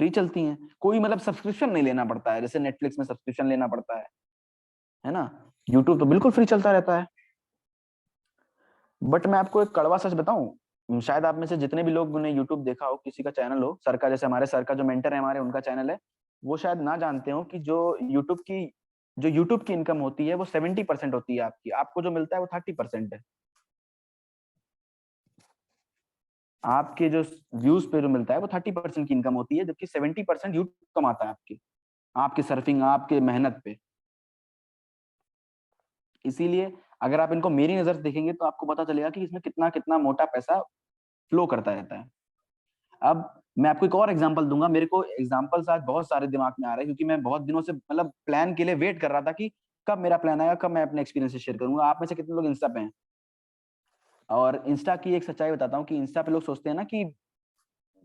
फ्री चलती हैं, कोई मतलब सब्सक्रिप्शन नहीं लेना पड़ता है, जैसे नेटफ्लिक्स में सब्सक्रिप्शन लेना पड़ता है ना? यूट्यूब तो बिल्कुल फ्री चलता रहता है। बट मैं आपको एक कड़वा सच बताऊं, शायद आप में से जितने भी लोग ने यूट्यूब देखा हो, किसी का चैनल हो, सर का, जैसे हमारे सर का जो मेंटर है हमारे, उनका चैनल है, वो शायद ना जानते हो कि जो यूट्यूब की इनकम होती है वो 70% होती है आपकी, आपको जो मिलता है वो 30% है। आपके जो व्यूज पे जो मिलता है वो 30% की इनकम होती है, जबकि 70% यूट्यूब कमाता है आपकी, आपके सर्फिंग, आपके मेहनत पे। इसीलिए अगर आप इनको मेरी नजर से देखेंगे तो आपको पता चलेगा कि इसमें कितना कितना मोटा पैसा फ्लो करता रहता है। अब मैं आपको एक और एग्जांपल दूंगा। मेरे को एग्जांपल्स आज बहुत सारे दिमाग में आ रहे हैं, क्योंकि मैं बहुत दिनों से मतलब प्लान के लिए वेट कर रहा था कि कब मेरा प्लान आएगा, कब मैं अपने एक्सपीरियंस शेयर करूंगा। आप में से कितने लोग इंस्टा पे हैं? और इंस्टा की एक सच्चाई बताता हूँ कि इंस्टा पे लोग सोचते हैं ना कि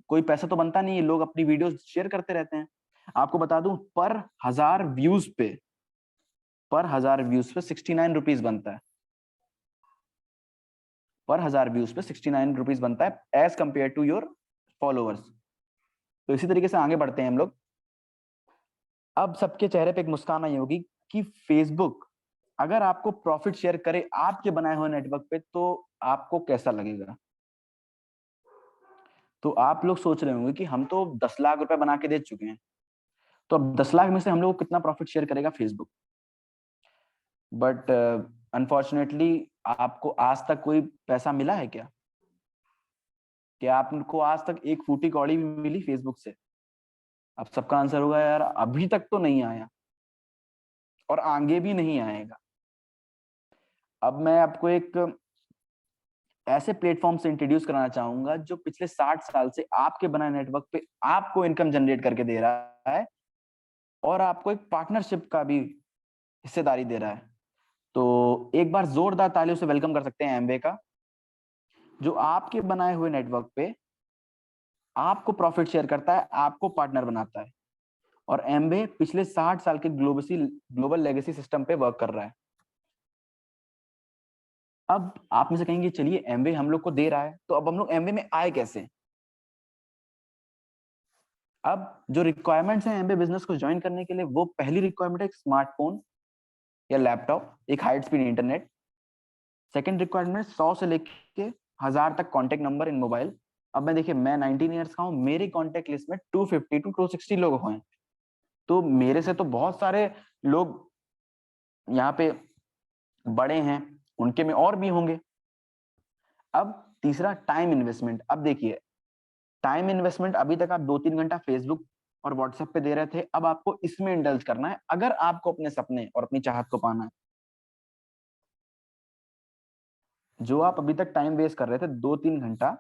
कोई पैसा तो बनता नहीं है, लोग अपनी वीडियोस शेयर करते रहते हैं। आपको बता दूं, पर हजार व्यूज पे 69 रुपीज बनता है। पर हजार व्यूज पे 69 रुपीज बनता है, as compare to your followers. तो इसी तरीके से आगे बढ़ते हैं हम लोग। अब सबके चेहरे पे एक मुस्कान आई होगी कि फेसबुक अगर आपको प्रॉफिट शेयर करे आपके बनाए हुए नेटवर्क पे, तो आपको कैसा लगेगा? तो आप लोग सोच रहे होंगे कि हम तो 10 लाख रुपए बना के दे चुके हैं, तो अब 10 लाख में से हम लोग को कितना प्रॉफिट शेयर करेगा फेसबुक? बट अनफॉर्चुनेटली आपको आज तक कोई पैसा मिला है क्या? क्या आपको आज तक एक फूटी कौड़ी भी मिली फेसबुक से? अब सबका आंसर होगा यार अभी तक तो नहीं आया, और आगे भी नहीं आएगा। अब मैं आपको एक ऐसे प्लेटफॉर्म से इंट्रोड्यूस कराना चाहूंगा जो पिछले 60 साल से आपके बनाए नेटवर्क पे आपको इनकम जनरेट करके दे रहा है, और आपको एक पार्टनरशिप का भी हिस्सेदारी दे रहा है। तो एक बार जोरदार तालियों से वेलकम कर सकते हैं एमवे का, जो आपके बनाए हुए नेटवर्क पे आपको प्रॉफिट शेयर करता है, आपको पार्टनर बनाता है, और एमवे पिछले 60 साल के ग्लोबल लेगेसी सिस्टम पे वर्क कर रहा है। अब आप में से कहेंगे चलिए एमवे हम लोग को दे रहा है, तो अब हम लोग एमवे में आए कैसे? अब जो रिक्वायरमेंट्स हैं एमबे बिजनेस को ज्वाइन करने के लिए, वो पहली रिक्वायरमेंट है एक स्मार्टफोन या लैपटॉप, एक high speed internet. Second requirement 100 से लेके 1000 तक कांटेक्ट नंबर इन मोबाइल। अब मैं देखिए मैं 19 ईयर्स का हूँ, मेरी कांटेक्ट लिस्ट में 250 टू 260 लोग हैं, तो मेरे से तो बहुत सारे लोग यहाँ पे बड़े हैं, उनके में और भी होंगे। अब तीसरा टाइम इन्वेस्टमेंट। अब देखिए टाइम इन्वेस्टमेंट, अभी तक आप 2-3 घंटा फेसबुक और व्हाट्सएप पे दे रहे थे, अब आपको इसमें इंडल्ज करना है अगर आपको अपने सपने और अपनी चाहत को पाना है। जो आप अभी तक टाइम वेस्ट कर रहे थे 2-3 घंटा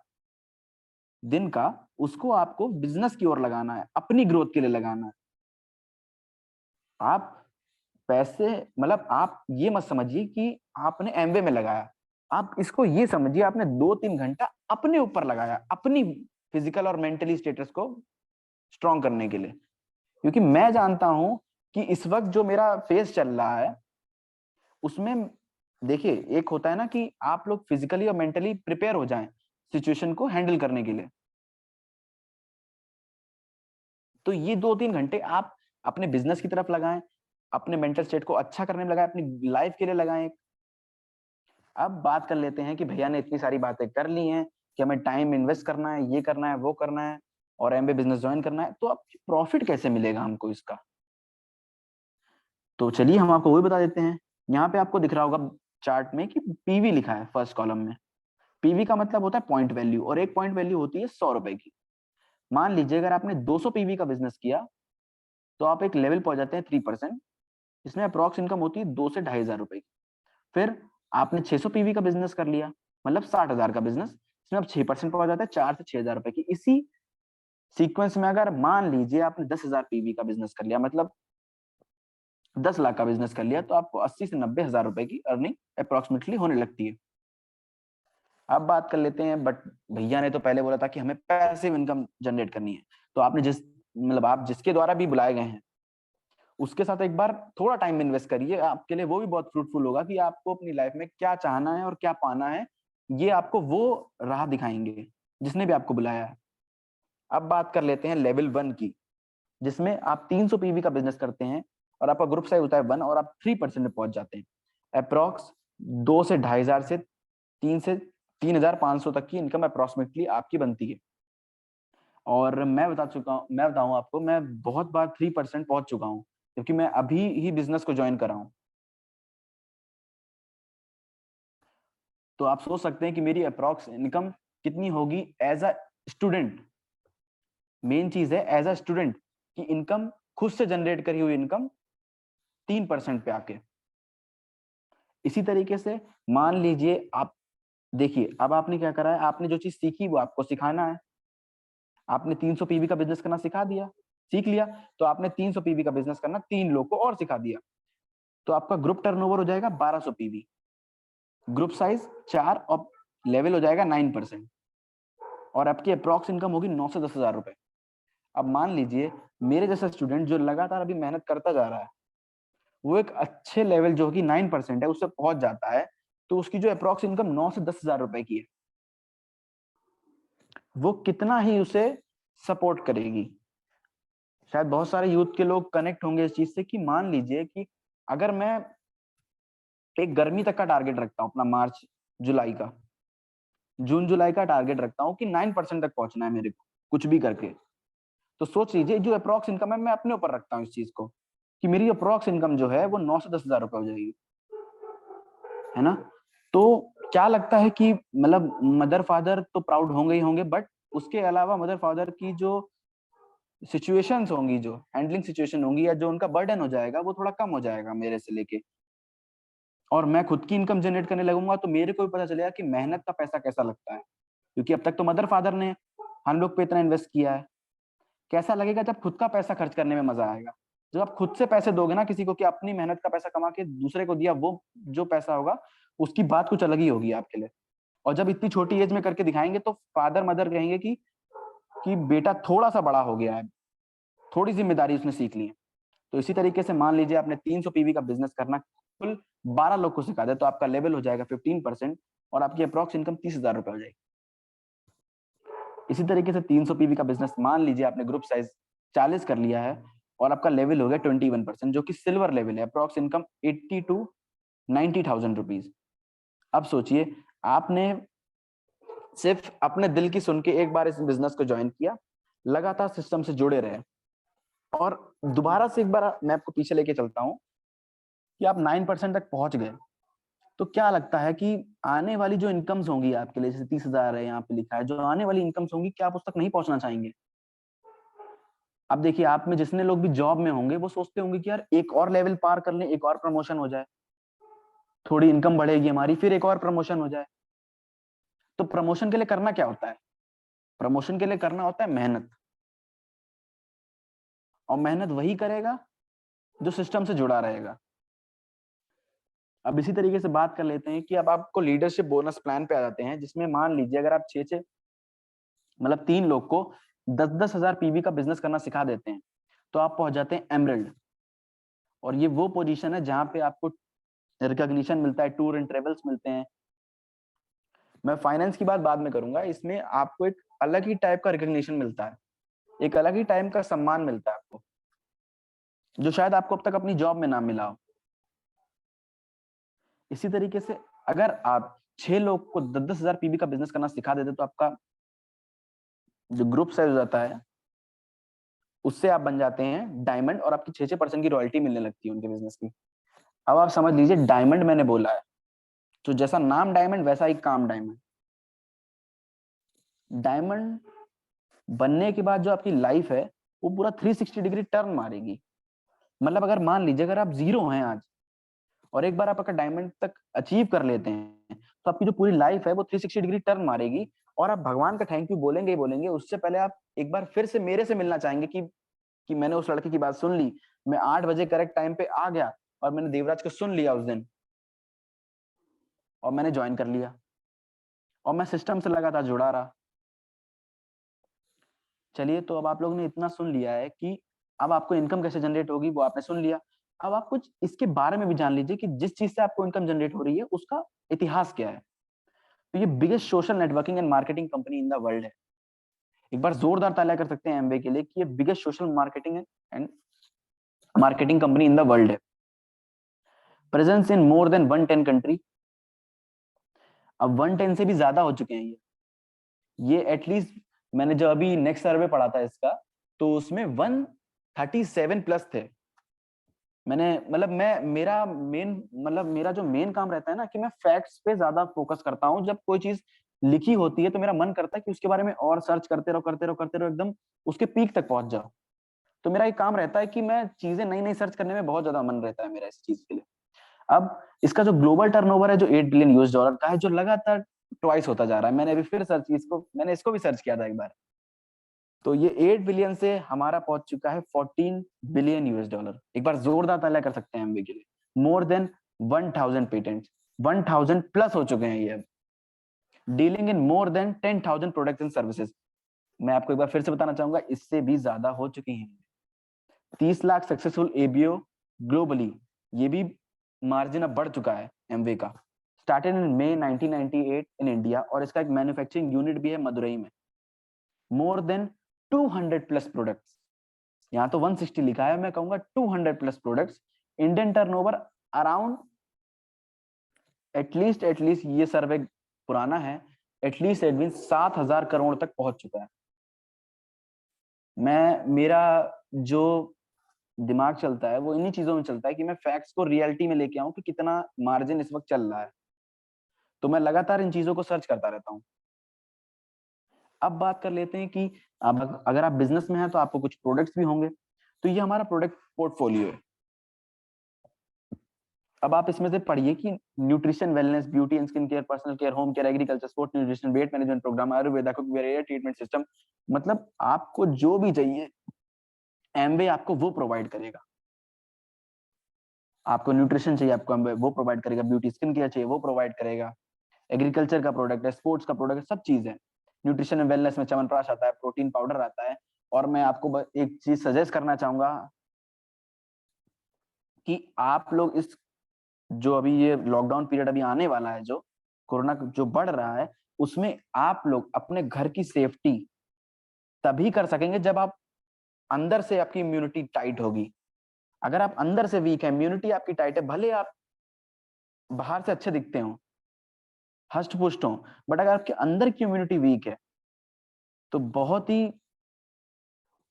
दिन का, उसको आपको बिजनेस की ओर लगाना है, अपनी ग्रोथ के लिए लगाना है। आप पैसे मतलब आप ये मत समझिए कि आपने एमवे में लगाया, आप इसको ये समझिए आपने 2-3 घंटा अपने ऊपर लगाया, अपनी फिजिकल और मेंटली स्टेटस को स्ट्रॉन्ग करने के लिए। क्योंकि मैं जानता हूं कि इस वक्त जो मेरा फेज चल रहा है उसमें देखिए एक होता है ना कि आप लोग फिजिकली और मेंटली प्रिपेयर हो जाएं सिचुएशन को हैंडल करने के लिए। तो ये 2-3 घंटे आप अपने बिजनेस की तरफ लगाएं, अपने मेंटल स्टेट को अच्छा करने में लगाएं, अपनी लाइफ के लिए लगाएं। अब बात कर लेते हैं कि भैया ने इतनी सारी बातें कर ली हैं कि हमें टाइम इन्वेस्ट करना है, ये करना है, वो करना है और एमबे बिजनेस ज्वाइन करना है, तो अब प्रॉफिट कैसे मिलेगा हमको इसका? तो चलिए हम आपको वही बता देते हैं। यहाँ पे आपको दिख रहा होगा चार्ट में कि पीवी लिखा है फर्स्ट कॉलम में। पीवी का मतलब होता है पॉइंट वैल्यू, और एक पॉइंट वैल्यू होती है 100 रुपए की। मान लीजिए अगर आपने 200 पीवी का बिजनेस किया तो आप एक लेवल पहुंच जाते हैं 3%, इसमें अप्रॉक्स इनकम होती है 2 से 2500 रुपए की। फिर आपने 600 पीवी का बिजनेस कर लिया, मतलब 60,000 का बिजनेस, इसमें आप 6% पहुंच जाता है 4 से 6 हजार रुपए की। इसी सीक्वेंस में अगर मान लीजिए आपने 10,000 पीवी का बिजनेस कर लिया, मतलब 10 लाख का बिजनेस कर लिया, तो आपको 80 से 90 हजार रुपए की अर्निंग अप्रोक्सीमेटली होने लगती है। अब बात कर लेते हैं, बट भैया ने तो पहले बोला था कि हमें पैसिव इनकम जनरेट करनी है, तो आपने आप जिसके द्वारा भी बुलाए गए हैं उसके साथ एक बार थोड़ा टाइम इन्वेस्ट करिए, आपके लिए वो भी बहुत फ्रूटफुल होगा कि आपको अपनी लाइफ में क्या चाहना है और क्या पाना है, ये आपको वो राह दिखाएंगे जिसने भी आपको बुलाया है। अब बात कर लेते हैं लेवल 1 की, जिसमें आप 300 पीवी का बिजनेस करते हैं और आपका ग्रुप साइज होता है 1 और आप 3% में पहुंच जाते हैं। अप्रॉक्स 2 से 2500 से 3 से 3,500 तक की इनकम अप्रोक्सीमेटली आपकी बनती है। और मैं बताऊं आपको, मैं बहुत बार 3% पहुंच चुका हूं, क्योंकि मैं अभी ही बिजनेस को ज्वाइन करा हूं। तो आप सोच सकते हैं कि मेरी अप्रॉक्स इनकम कितनी होगी एज अ स्टूडेंट। मेन चीज है एज अ स्टूडेंट की इनकम, खुद से जनरेट करी हुई इनकम 3% पे आके। इसी तरीके से मान लीजिए आप देखिए, अब आपने क्या करा है, आपने जो चीज सीखी वो आपको सिखाना है। आपने 300 पीवी का बिजनेस करना सिखा दिया, सीख लिया, तो आपने 300 पीवी का बिजनेस करना 3 लोग को और सिखा दिया, तो आपका ग्रुप टर्नओवर हो जाएगा 1200 पीवी, ग्रुप साइज 4 और लेवल हो जाएगा 9%, और आपकी अप्रॉक्स इनकम होगी 9 से 10 हजार रुपए। अब मान लीजिए मेरे जैसा स्टूडेंट जो लगातार अभी मेहनत करता जा रहा है, वो एक अच्छे लेवल जो कि 9% है उससे पहुंच जाता है, तो उसकी जो अप्रॉक्स इनकम 9 से 10 हजार रुपए की है, वो कितना ही उसे सपोर्ट करेगी। शायद बहुत सारे यूथ के लोग कनेक्ट होंगे इस चीज से कि मान लीजिए कि अगर मैं एक गर्मी तक का टारगेट रखता हूँ अपना, मार्च जुलाई का, जून जुलाई का टारगेट रखता हूँ कि 9% तक पहुंचना है मेरे को कुछ भी करके, तो सोच लीजिए जो अप्रॉक्स इनकम है मैं अपने ऊपर रखता हूँ इस चीज को कि मेरी अप्रॉक्स इनकम जो है वो 9 से 10 हजार रुपए हो जाएगी, है ना? तो क्या लगता है कि मतलब मदर फादर तो प्राउड होंगे ही होंगे, बट उसके अलावा मदर फादर की जो सिचुएशंस होंगी, जो हैंडलिंग सिचुएशन होंगी, या जो उनका बर्डन हो जाएगा वो थोड़ा कम हो जाएगा मेरे से लेके, और मैं खुद की इनकम जनरेट करने लगूंगा, तो मेरे को भी पता चलेगा कि मेहनत का पैसा कैसा लगता है। क्योंकि अब तक तो मदर फादर ने हम लोग पे इतना इन्वेस्ट किया है, कैसा लगेगा जब खुद का पैसा खर्च करने में मजा आएगा। जब आप खुद से पैसे दोगे ना किसी को, कि अपनी मेहनत का पैसा कमा के दूसरे को दिया, वो जो पैसा होगा उसकी बात कुछ अलग ही होगी आपके लिए। और जब इतनी छोटी एज में करके दिखाएंगे तो फादर मदर कहेंगे कि बेटा थोड़ा सा बड़ा हो गया है, थोड़ी जिम्मेदारी उसने सीख ली है। तो इसी तरीके से मान लीजिए आपने 300 पीवी का बिजनेस करना कुल 12 लोग को सिखा दे तो आपका लेवल हो जाएगा 15% और आपकी अप्रॉक्स इनकम 30,000 रुपए हो जाएगी। इसी तरीके से 300 पीवी का बिजनेस मान लीजिए आपने ग्रुप साइज 40 कर लिया है और आपका लेवल हो गया 21%, जो कि सिल्वर लेवल है। Approx income 80 to 90,000 rupees. अब सोचिए, आपने सिर्फ अपने दिल की सुन के एक बार इस बिजनेस को ज्वाइन किया, लगातार सिस्टम से जुड़े रहे और दोबारा से एक बार मैं आपको पीछे लेके चलता हूं कि आप 9% तक पहुंच गए, तो क्या लगता है कि आने वाली जो इनकम्स होंगी आपके लिए, जैसे 30,000 है यहाँ पे लिखा है, जो आने वाली इनकम्स होंगी, क्या आप उस तक नहीं पहुंचना चाहेंगे? अब देखिए, आप में जितने लोग भी जॉब में होंगे वो सोचते होंगे कि यार एक और लेवल पार कर लें, एक और प्रमोशन हो जाए, थोड़ी इनकम बढ़ेगी हमारी, फिर एक और प्रमोशन हो जाए। तो प्रमोशन के लिए करना क्या होता है? प्रमोशन के लिए करना होता है मेहनत, और मेहनत वही करेगा जो सिस्टम से जुड़ा रहेगा। अब इसी तरीके से बात कर लेते हैं कि अब आपको लीडरशिप बोनस प्लान पे आ जाते हैं, जिसमें मान लीजिए अगर आप 6 मतलब 3 लोग को 10-10 हजार पीवी का बिजनेस करना सिखा देते हैं तो आप पहुंच जाते हैं एमरल्ड। और ये वो पोजीशन है जहां पे आपको रिकॉग्निशन मिलता है, टूर एंड ट्रेवल्स मिलते हैं। मैं फाइनेंस की बात बाद में करूंगा, इसमें आपको एक अलग ही टाइप का रिकॉग्निशन मिलता है, एक अलग ही टाइप का सम्मान मिलता है आपको, जो शायद आपको अब तक अपनी जॉब में ना मिला हो। इसी तरीके से अगर आप 6 लोग को 10-10 हजार पीवी का बिजनेस करना सिखा देते तो आपका जो ग्रुप साइज हो जाता है उससे आप बन जाते हैं डायमंड, और आपकी 6-6% की रॉयल्टी मिलने लगती है उनके बिजनेस की। अब आप समझ लीजिए, डायमंड मैंने बोला है तो जैसा नाम डायमंड वैसा ही काम डायमंड। डायमंड बनने के बाद जो आपकी लाइफ है वो पूरा 360 डिग्री टर्न मारेगी। मतलब अगर मान लीजिए अगर आप जीरो हैं आज और एक बार आप अगर डायमंड तक अचीव कर लेते हैं तो आपकी जो पूरी लाइफ है वो 360 डिग्री टर्न मारेगी और आप भगवान का थैंक यू बोलेंगे ही बोलेंगे। उससे पहले आप एक बार फिर से मेरे से मिलना चाहेंगे कि मैंने उस लड़के की बात सुन ली, मैं 8 बजे करेक्ट टाइम पे आ गया और मैंने देवराज को सुन लिया उस दिन और मैंने ज्वाइन कर लिया और मैं सिस्टम से लगातार जुड़ा रहा। चलिए, तो अब आप लोगों ने इतना सुन लिया है कि अब आपको इनकम कैसे जनरेट होगी वो आपने सुन लिया। अब आप कुछ इसके बारे में भी जान लीजिए कि जिस चीज से आपको इनकम जनरेट हो रही है उसका इतिहास क्या है। तो ये biggest social networking and marketing company in the world है। एक बार जोरदार तालियां कर सकते हैं एमवे के लिए कि ये biggest social marketing and marketing company in the world है। Presence in more than 110 country. अब 110 से भी ज्यादा हो चुके हैं ये एटलीस्ट मैंने जो अभी नेक्स्ट सर्वे पढ़ा था इसका तो उसमें 137 प्लस थे। मैंने मतलब मैं मेरा जो मेन काम रहता है ना कि मैं फैक्ट्स पे ज्यादा फोकस करता हूँ। जब कोई चीज लिखी होती है तो मेरा मन करता है कि उसके बारे में और सर्च करते रहो करते रहो करते रहो, एकदम उसके पीक तक पहुंच जाओ। तो मेरा एक काम रहता है कि मैं चीजें नई नई सर्च करने में बहुत ज्यादा मन रहता है मेरा इस चीज के लिए। अब इसका जो ग्लोबल टर्नओवर है जो 8 बिलियन यूएस डॉलर का है, जो लगातार ट्वाइस होता जा रहा है। मैंने अभी फिर मैंने इसको भी सर्च किया था एक बार, तो ये 8 बिलियन से हमारा पहुंच चुका है 14 बिलियन यूएस डॉलर। एक बार जोरदार तालियां कर सकते हैं एमबी के लिए। मोर देन 1000 पेटेंट्स, 1000 प्लस हो चुके हैं ये। Dealing in more then 10,000 products and services. मैं आपको एक बार फिर से बताना चाहूंगा, इससे भी ज्यादा हो चुकी हैं। 30 लाख सक्सेसफुल एबीओ ग्लोबली, ये भी मार्जिन अब बढ़ चुका है एमवे का। Started in May 1998 in India, और इसका एक मैन्युफैक्चरिंग यूनिट भी है मदुरई में। मोर देन 200 प्लस प्रोडक्ट्स, यहाँ तो 160 लिखा है, मैं कहूंगा 200 plus products. Indian turnover around at least ये सर्वे पुराना है, एटलीस्ट 7,000 करोड़ तक पहुंच चुका है। मेरा जो दिमाग चलता है वो इन्हीं चीजों में चलता है कि मैं फैक्ट्स को रियलिटी में लेके आऊं कि कितना मार्जिन इस वक्त चल रहा है। तो मैं लगातार इन चीजों को सर्च करता रहता हूं। अब बात कर लेते हैं कि अब अगर आप बिजनेस में हैं तो आपको कुछ प्रोडक्ट्स भी होंगे। तो ये हमारा प्रोडक्ट पोर्टफोलियो है। अब आप इसमें से पढ़िए कि nutrition, wellness, beauty and skin care, personal care, home care, agriculture, sport nutrition, weight management programme, Ayurveda, cookware, treatment system. मतलब आपको जो भी चाहिए एमवे आपको वो प्रोवाइड करेगा। आपको न्यूट्रिशन चाहिए, आपको एमवे वो प्रोवाइड करेगा। ब्यूटी स्किन केयर चाहिए, वो प्रोवाइड करेगा। एग्रीकल्चर का प्रोडक्ट है, स्पोर्ट्स का प्रोडक्ट है, सब चीज है। न्यूट्रिशन एंड वेलनेस में च्यवनप्राश आता है, प्रोटीन पाउडर आता है, और मैं आपको एक चीज सजेस्ट करना चाहूंगा कि आप लोग इस जो अभी ये लॉकडाउन पीरियड अभी आने वाला है, जो कोरोना जो बढ़ रहा है, उसमें आप लोग अपने घर की सेफ्टी तभी कर सकेंगे जब आप अंदर से आपकी इम्यूनिटी टाइट होगी। अगर आप अंदर से वीक है, इम्यूनिटी आपकी टाइट है, भले आप बाहर से अच्छे दिखते हो, हष्ट पुष्ट हो, बट अगर आपके अंदर की इम्यूनिटी वीक है तो बहुत ही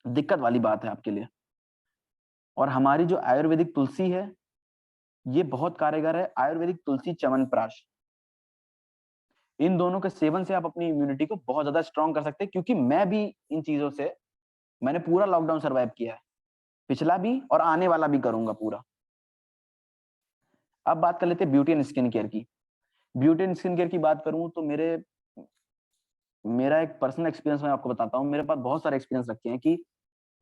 दिक्कत वाली बात है आपके लिए। और हमारी जो आयुर्वेदिक तुलसी है ये बहुत कारगर है। आयुर्वेदिक तुलसी च्यवनप्राश, इन दोनों के सेवन से आप अपनी इम्यूनिटी को बहुत ज्यादा स्ट्रांग कर सकते हैं, क्योंकि मैं भी इन चीजों से मैंने पूरा लॉकडाउन सर्वाइव किया है, पिछला भी और आने वाला भी करूंगा पूरा। अब बात कर लेते हैं ब्यूटी एंड स्किन केयर की। ब्यूटी एंड स्किन केयर की बात करूं तो मेरा एक पर्सनल एक्सपीरियंस मैं आपको बताता हूँ। मेरे पास बहुत सारे एक्सपीरियंस रखे हैं कि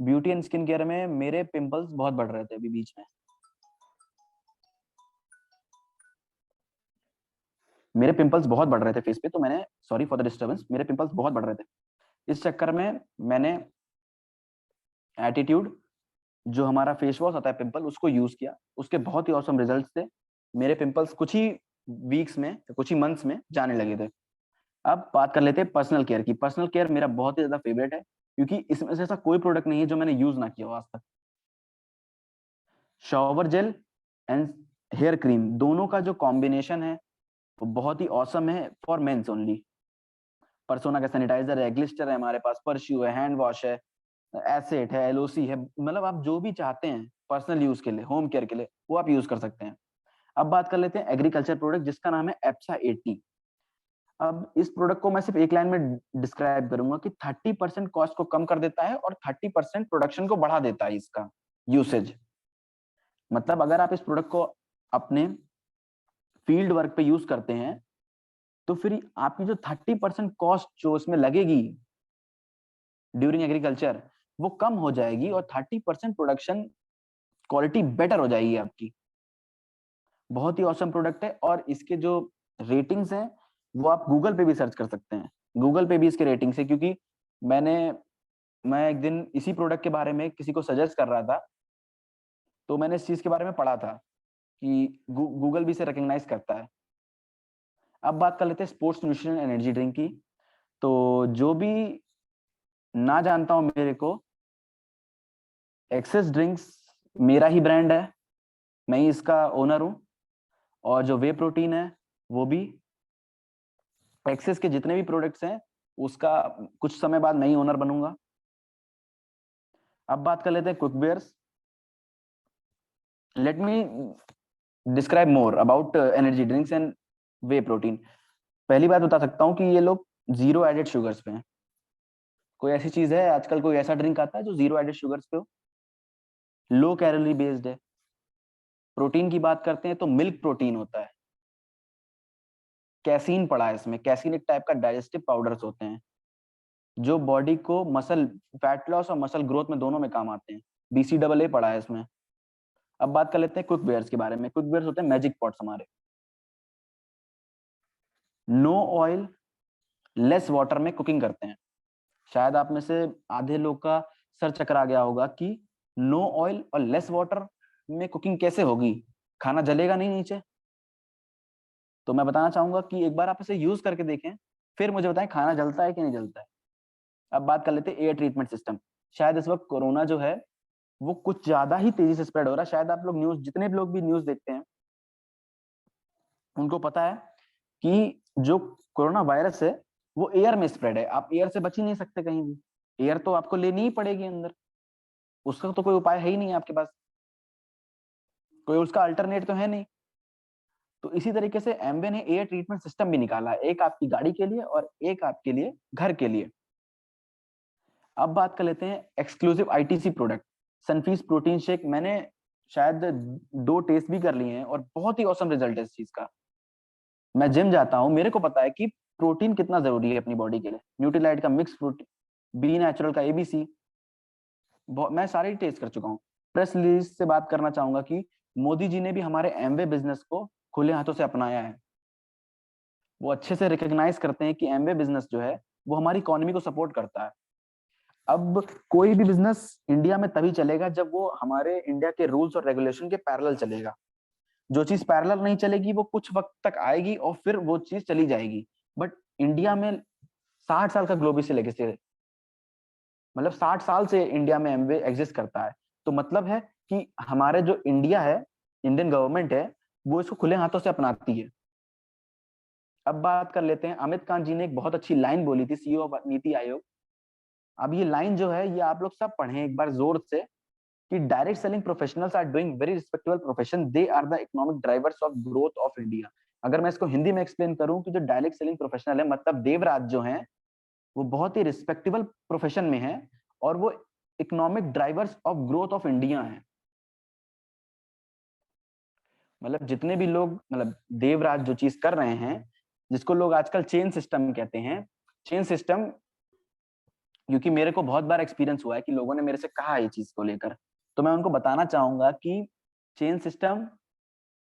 ब्यूटी एंड स्किन केयर में मेरे पिंपल्स बहुत बढ़ रहे थे अभी बीच में। मेरे पिंपल्स बहुत बढ़ रहे थे फेस पे, तो मैंने, सॉरी फॉर द डिस्टर्बेंस, मेरे पिंपल्स बहुत बढ़ रहे थे। इस चक्कर में मैंने एटीट्यूड, जो हमारा फेस वॉश आता है पिंपल, उसको यूज किया। उसके बहुत ही औसम रिजल्ट्स थे। मेरे पिंपल्स कुछ ही वीक्स में, कुछ ही मंथ्स में जाने लगे थे। अब बात कर लेते हैं पर्सनल केयर की। पर्सनल केयर मेरा बहुत ही ज्यादा फेवरेट है, क्योंकि इसमें से ऐसा कोई प्रोडक्ट नहीं है जो मैंने यूज ना किया हो आज तक। Shower gel and hair cream, दोनों का जो कॉम्बिनेशन है वो बहुत ही औसम है फॉर मेंस ओनली। परसोना का सैनिटाइजर है, ग्लिस्टर है, हमारे पास परश्यू है, हैंड वॉश है, एसेट है, एलओसी है, मतलब आप जो भी चाहते हैं पर्सनल यूज के लिए, होम केयर के लिए, वो आप यूज कर सकते हैं। अब बात कर लेते हैं एग्रीकल्चर प्रोडक्ट जिसका नाम है एप्सा 80। अब इस प्रोडक्ट को मैं सिर्फ एक लाइन में डिस्क्राइब करूंगा कि 30% कॉस्ट को कम कर देता है और 30% प्रोडक्शन को बढ़ा देता है इसका यूसेज। मतलब अगर आप इस प्रोडक्ट को अपने फील्ड वर्क पे यूज करते हैं तो फिर आपकी जो 30% कॉस्ट जो इसमें लगेगी ड्यूरिंग एग्रीकल्चर, वो कम हो जाएगी और 30% प्रोडक्शन क्वालिटी बेटर हो जाएगी आपकी। बहुत ही औसम प्रोडक्ट है। और इसके जो रेटिंग्स हैं वो आप गूगल पे भी सर्च कर सकते हैं। गूगल पे भी इसके रेटिंग्स है, क्योंकि मैंने मैं एक दिन इसी प्रोडक्ट के बारे में किसी को सजेस्ट कर रहा था, तो मैंने इस चीज के बारे में पढ़ा था कि गूगल भी इसे रिकग्नाइज करता है। अब बात कर लेते हैं स्पोर्ट्स न्यूट्रिशन एनर्जी ड्रिंक की। तो जो भी ना जानता हूं मेरे को, एक्सेस ड्रिंक्स मेरा ही ब्रांड है, मैं ही इसका ओनर हूं। और जो वे प्रोटीन है वो भी, एक्सेस के जितने भी प्रोडक्ट्स हैं उसका कुछ समय बाद मैं ही ओनर बनूंगा। अब बात कर लेते हैं cookwares. Let me describe more about energy drinks and way protein. पहली बात बता सकता हूँ कि ये लोग जीरो एडेड शुगर्स पे हैं। कोई ऐसी चीज है आजकल, कोई ऐसा ड्रिंक आता है जो जीरो एडेड शुगर्स पे हो? लो कैलोरी बेस्ड है। प्रोटीन की बात करते हैं तो मिल्क प्रोटीन होता है। कैसीन पड़ा है इसमें। कैसीन एक टाइप का डाइजेस्टिव पाउडर्स होते हैं जो बॉडी को मसल फैट लॉस और मसल ग्रोथ में दोनों में काम आते हैं। BCAA पड़ा है इसमें। अब बात कर लेते हैं कुक बेयर्स के बारे में। कुक बेयर्स होते हैं मैजिक पॉट्स हमारे। नो ऑयल लेस वाटर में कुकिंग करते हैं। शायद आप में से आधे लोग का सर चकरा गया होगा कि नो ऑयल और लेस वाटर में कुकिंग कैसे होगी, खाना जलेगा नहीं नीचे? तो मैं बताना चाहूंगा कि एक बार आप इसे यूज करके देखें, फिर मुझे बताएं खाना जलता है कि नहीं जलता है। अब बात कर लेते हैं एयर ट्रीटमेंट सिस्टम। शायद इस वक्त कोरोना जो है वो कुछ ज्यादा ही तेजी से स्प्रेड हो रहा है। शायद आप लोग न्यूज, जितने भी लोग भी न्यूज देखते हैं, उनको पता है कि जो कोरोना वायरस है वो एयर में स्प्रेड है। आप एयर से बच ही नहीं सकते कहीं भी। एयर तो आपको लेनी ही पड़ेगी अंदर, उसका तो कोई उपाय है ही नहीं आपके पास, कोई उसका अल्टरनेट तो है नहीं। तो इसी तरीके से एमवे ने एयर ट्रीटमेंट सिस्टम भी निकाला है, एक आपकी गाड़ी के लिए और एक आपके लिए घर के लिए। अब बात कर लेते हैं exclusive ITC product, Sunfeast protein shake. मैंने शायद 2 टेस्ट भी कर लिए हैं और बहुत ही औसम रिजल्ट है इस चीज का। मैं जिम जाता हूँ, मेरे को पता है कि प्रोटीन कितना जरूरी है अपनी बॉडी के लिए। न्यूट्रीलाइट का मिक्स प्रोटीन, बी नेचुरल का एबीसी, मैं सारे टेस्ट कर चुका हूँ। प्रेस रिलीज से बात करना चाहूंगा कि मोदी जी ने भी हमारे एमवे बिजनेस को खुले हाथों से अपनाया है। वो अच्छे से रिकॉग्नाइज करते हैं कि एमवे बिजनेस जो है वो हमारी इकोनॉमी को सपोर्ट करता है। अब कोई भी बिजनेस इंडिया में तभी चलेगा जब वो हमारे इंडिया के रूल्स और रेगुलेशन के पैरेलल चलेगा। जो चीज पैरेलल नहीं चलेगी वो कुछ वक्त तक आएगी और फिर वो चीज चली जाएगी। बट इंडिया में 60 साल का ग्लोबल से लेके, मतलब 60 साल से इंडिया में एमवे एग्जिस्ट करता है। तो मतलब है कि हमारे जो इंडिया है, इंडियन गवर्नमेंट है, वो इसको खुले हाथों से अपनाती है। अब बात कर लेते हैं, अमित कांत जी ने एक बहुत अच्छी लाइन बोली थी, सीईओ ऑफ नीति आयोग। अब ये लाइन जो है ये आप लोग सब पढ़ें एक बार जोर से, कि direct selling professionals are doing very respectable profession, they are the economic drivers of growth of India. अगर मैं इसको हिंदी में एक्सप्लेन करूं कि जो डायरेक्ट सेलिंग प्रोफेशनल है, मतलब देवराज जो हैं, वो बहुत ही रिस्पेक्टेबल प्रोफेशन में है और वो economic drivers of growth of India हैं। मतलब जितने भी लोग, मतलब देवराज जो चीज कर रहे हैं, जिसको लोग आजकल चेन सिस्टम कहते हैं, चेन सिस्टम, क्योंकि मेरे को बहुत बार एक्सपीरियंस हुआ है कि लोगों ने मेरे से कहा है ये चीज को लेकर, तो मैं उनको बताना चाहूंगा कि चेन सिस्टम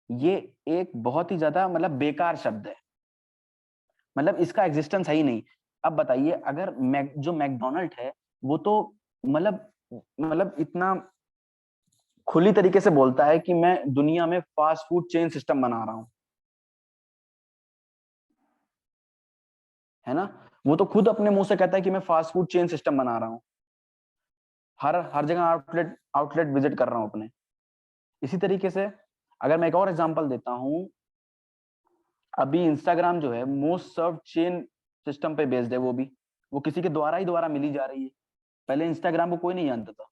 ये एक बहुत ही ज्यादा मतलब बेकार शब्द है, मतलब इसका एग्जिस्टेंस है ही नहीं। अब बताइए, अगर जो मैकडोनल्ड है वो तो मतलब इतना खुली तरीके से बोलता है कि मैं दुनिया में फास्ट फूड चेन सिस्टम बना रहा हूं, है ना। वो तो खुद अपने मुंह से कहता है कि मैं फास्ट फूड चेन सिस्टम बना रहा हूं, हर हर जगह आउटलेट आउटलेट विजिट कर रहा हूं अपने। इसी तरीके से अगर मैं एक और एग्जांपल देता हूं, अभी इंस्टाग्राम जो है मोस्ट सर्व चेन सिस्टम पे बेस्ड है, वो किसी के द्वारा ही द्वारा मिली जा रही है। पहले इंस्टाग्राम को कोई नहीं जानता था,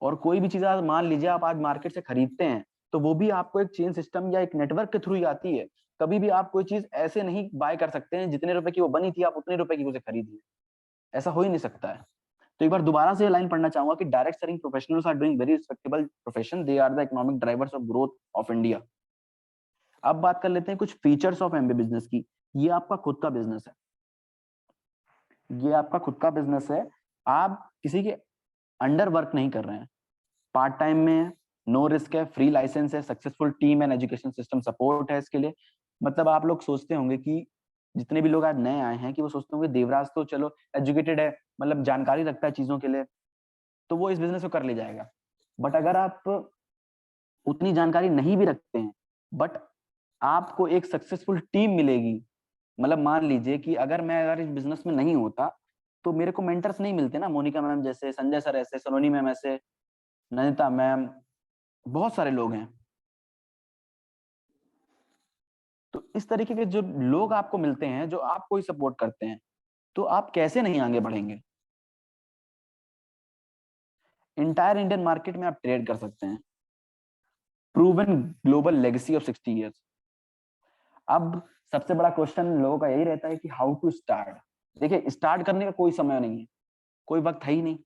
और कोई भी चीज आज मान लीजिए आप आज मार्केट से खरीदते हैं तो वो भी आपको एक चेन सिस्टम या एक नेटवर्क के थ्रू ही आती है। कभी भी आप कोई चीज ऐसे नहीं बाय कर सकते हैं, जितने रुपए की वो बनी थी आप उतने रुपए की उसे खरीदिए, ऐसा हो ही नहीं सकता है। तो एक बार दोबारा से ये लाइन पढ़ना चाहूंगा कि direct selling professionals are doing very respectable profession, they are the economic drivers of growth of India. अब बात कर लेते हैं कुछ फीचर्स ऑफ एमबी बिजनेस की। ये आपका खुद का बिजनेस है, ये आपका खुद का बिजनेस है, आप किसी के अंडर वर्क नहीं कर रहे हैं, पार्ट टाइम में है, नो रिस्क है, फ्री लाइसेंस है, successful team and education system support है इसके लिए। मतलब आप लोग सोचते होंगे कि जितने भी लोग आज नए आए हैं कि वो सोचते होंगे देवराज तो चलो एजुकेटेड है, मतलब जानकारी रखता है चीजों के लिए, तो वो इस बिजनेस को कर ले जाएगा। बट अगर आप उतनी जानकारी नहीं भी रखते हैं, बट आपको एक सक्सेसफुल टीम मिलेगी। मतलब मान लीजिए कि अगर इस बिजनेस में नहीं होता तो मेरे को मेंटर्स नहीं मिलते ना, मोनिका मैम जैसे, संजय सर ऐसे, सोनोनी मैम ऐसे, ननिता मैम, बहुत सारे लोग हैं। तो इस तरीके के जो लोग आपको मिलते हैं, जो आपको ही सपोर्ट करते हैं, तो आप कैसे नहीं आगे बढ़ेंगे। इंटायर इंडियन मार्केट में आप ट्रेड कर सकते हैं, proven global legacy of 60 years. अब सबसे बड़ा क्वेश्चन लोगों का यही रहता है कि हाउ टू स्टार्ट। देखिए, स्टार्ट करने का कोई समय नहीं है, कोई वक्त है ही नहीं।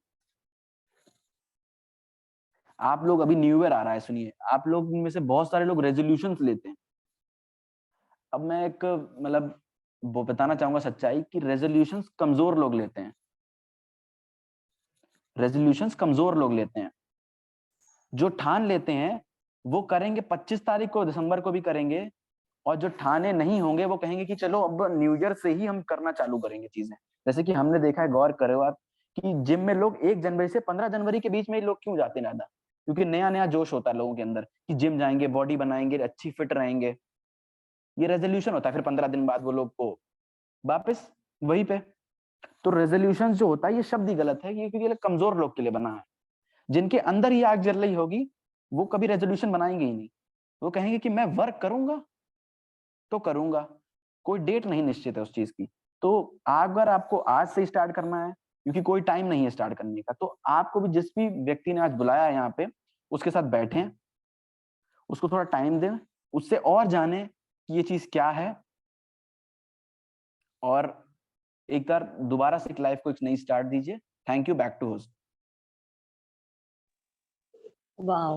आप लोग, अभी न्यू ईयर आ रहा है, सुनिए, आप लोग में से बहुत सारे लोग रेजोल्यूशंस लेते हैं। अब मैं एक मतलब वो बताना चाहूंगा सच्चाई कि रेजोल्यूशंस कमजोर लोग लेते हैं, रेजोल्यूशंस कमजोर लोग लेते हैं। जो ठान लेते हैं वो करेंगे, 25 तारीख को दिसंबर को भी करेंगे, और जो ठाने नहीं होंगे वो कहेंगे कि चलो अब न्यू ईयर से ही हम करना चालू करेंगे चीजें। जैसे कि हमने देखा है, गौर करो आप, कि जिम में लोग 1 जनवरी से 15 जनवरी के बीच में ही लोग क्यों जाते हैं ज्यादा, क्योंकि नया नया जोश होता है लोगों के अंदर कि जिम जाएंगे, बॉडी बनाएंगे, अच्छी फिट रहेंगे। ये रेजोल्यूशन होता है, फिर 15 दिन बाद वो लोग को वापस वही पे। तो रेजोल्यूशन जो होता है ये शब्द ही गलत है, क्योंकि ये कमजोर लोग के लिए बना है। जिनके अंदर ही आग जल रही होगी वो कभी रेजोल्यूशन बनाएंगे ही नहीं। वो कहेंगे कि मैं वर्क करूंगा तो करूंगा, कोई डेट नहीं निश्चित है उस चीज की। तो अगर आपको आज से स्टार्ट करना है, क्योंकि कोई टाइम नहीं है स्टार्ट करने का, तो आपको भी जिस भी व्यक्ति ने आज बुलाया है यहाँ पे, उसके साथ बैठें, उसको थोड़ा टाइम दें, उससे और जाने कि ये चीज क्या है, और एक बार दोबारा से एक लाइफ को एक नई स्टार्ट दीजिए। Thank you, back to host. वाह।